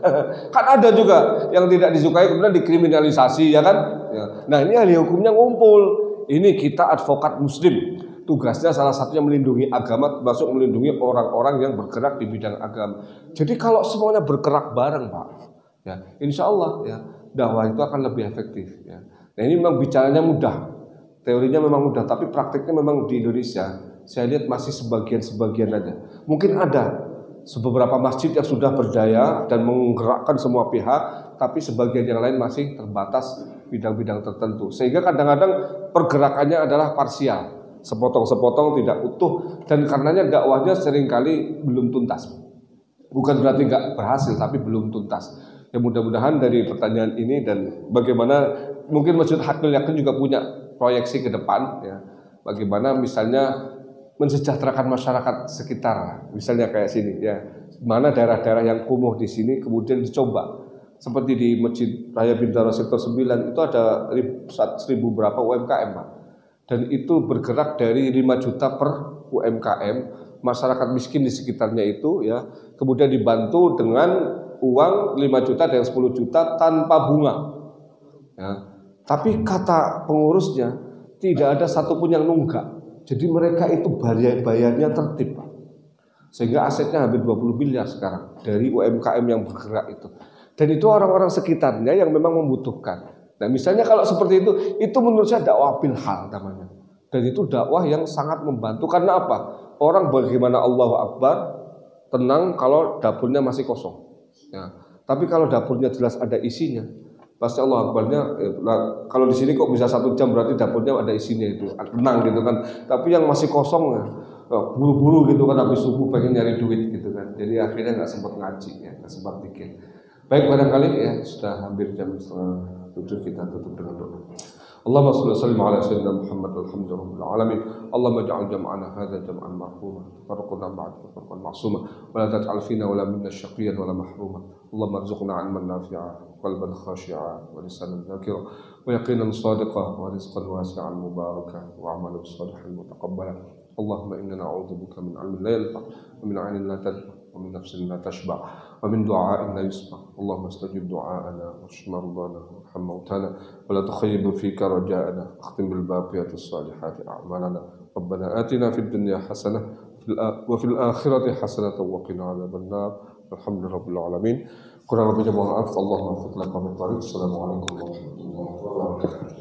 Kan ada juga yang tidak disukai kemudian dikriminalisasi ya kan. Ya. Nah ini ahli hukumnya ngumpul. Ini kita advokat muslim. Tugasnya salah satunya melindungi agama, termasuk melindungi orang-orang yang bergerak di bidang agama. Jadi kalau semuanya bergerak bareng Pak, ya insya Allah ya dakwah itu akan lebih efektif. Ya. Nah ini memang bicaranya mudah. Teorinya memang mudah, tapi praktiknya memang di Indonesia saya lihat masih sebagian-sebagian aja. Mungkin ada beberapa masjid yang sudah berdaya dan menggerakkan semua pihak, tapi sebagian yang lain masih terbatas bidang-bidang tertentu. Sehingga kadang-kadang pergerakannya adalah parsial, sepotong-sepotong tidak utuh, dan karenanya dakwahnya seringkali belum tuntas. Bukan berarti nggak berhasil, tapi belum tuntas. Ya mudah-mudahan dari pertanyaan ini dan bagaimana mungkin Masjid Hakul Yakin juga punya proyeksi ke depan ya, bagaimana misalnya mensejahterakan masyarakat sekitar, misalnya kayak sini ya, mana daerah-daerah yang kumuh di sini kemudian dicoba seperti di Masjid Raya Bintaro Sektor 9 itu ada 1.000 berapa UMKM Pak, dan itu bergerak dari 5 juta per UMKM, masyarakat miskin di sekitarnya itu ya, kemudian dibantu dengan uang 5 juta dan 10 juta tanpa bunga ya. Tapi kata pengurusnya tidak ada satupun yang nunggak. Jadi mereka itu bayarnya tertib Pak. Sehingga asetnya hampir 20 miliar sekarang dari UMKM yang bergerak itu. Dan itu orang-orang sekitarnya yang memang membutuhkan. Nah misalnya kalau seperti itu menurut saya dakwah bil hal namanya. Dan itu dakwah yang sangat membantu. Karena apa? Orang bagaimana Allahu Akbar tenang kalau dapurnya masih kosong ya. Tapi kalau dapurnya jelas ada isinya, pasti Allah Akbarnya, kalau di sini kok bisa 1 jam berarti dapurnya ada isinya itu, tenang gitu kan. Tapi yang masih kosong buru-buru gitu kan, habis subuh pengen nyari duit gitu kan. Jadi akhirnya nggak sempat ngaji ya, nggak sempat pikir. Baik barangkali ya sudah hampir jam 6:30 kita tutup dengan doa. Allahumma shalli wa sallim ala sayyidina Muhammad walhamdulillahirabbil alamin. Allahumma ij'al jam'ana hadza jam'an marhuma, farquna ba'dahu farqan ma'suma, wa la taj'al fina wa la minna syaqiyyan wa la mahruma. Allahumma arzuqna 'ilman nafi'a, qalban khashi'a, wa lisanan dzakira, wa yaqinan shadiqa, wa rizqan wasi'an mubarakan, wa 'amalan shalihan mutaqabbalan. Allahumma inna na'udzubika min 'ilmin la yanfa', wa min 'ainin la tadfa', wa min nafsin la tashba', wa min du'a'in la yusma'. Allahumma istajib du'a'ana wa shfi mardana wa arham mautana, wa la tukhayyib fika raja'ana, akhtim bil baqiyatis salihati a'malana. Rabbana atina fid dunya hasanah wa fil akhirati hasanah wa qina 'adzaban nar. Alhamdulillahirabbil alamin. Kurang lebihnya mohon maaf. Allahumma fadlan wa barik. Assalamualaikum warahmatullahi wabarakatuh.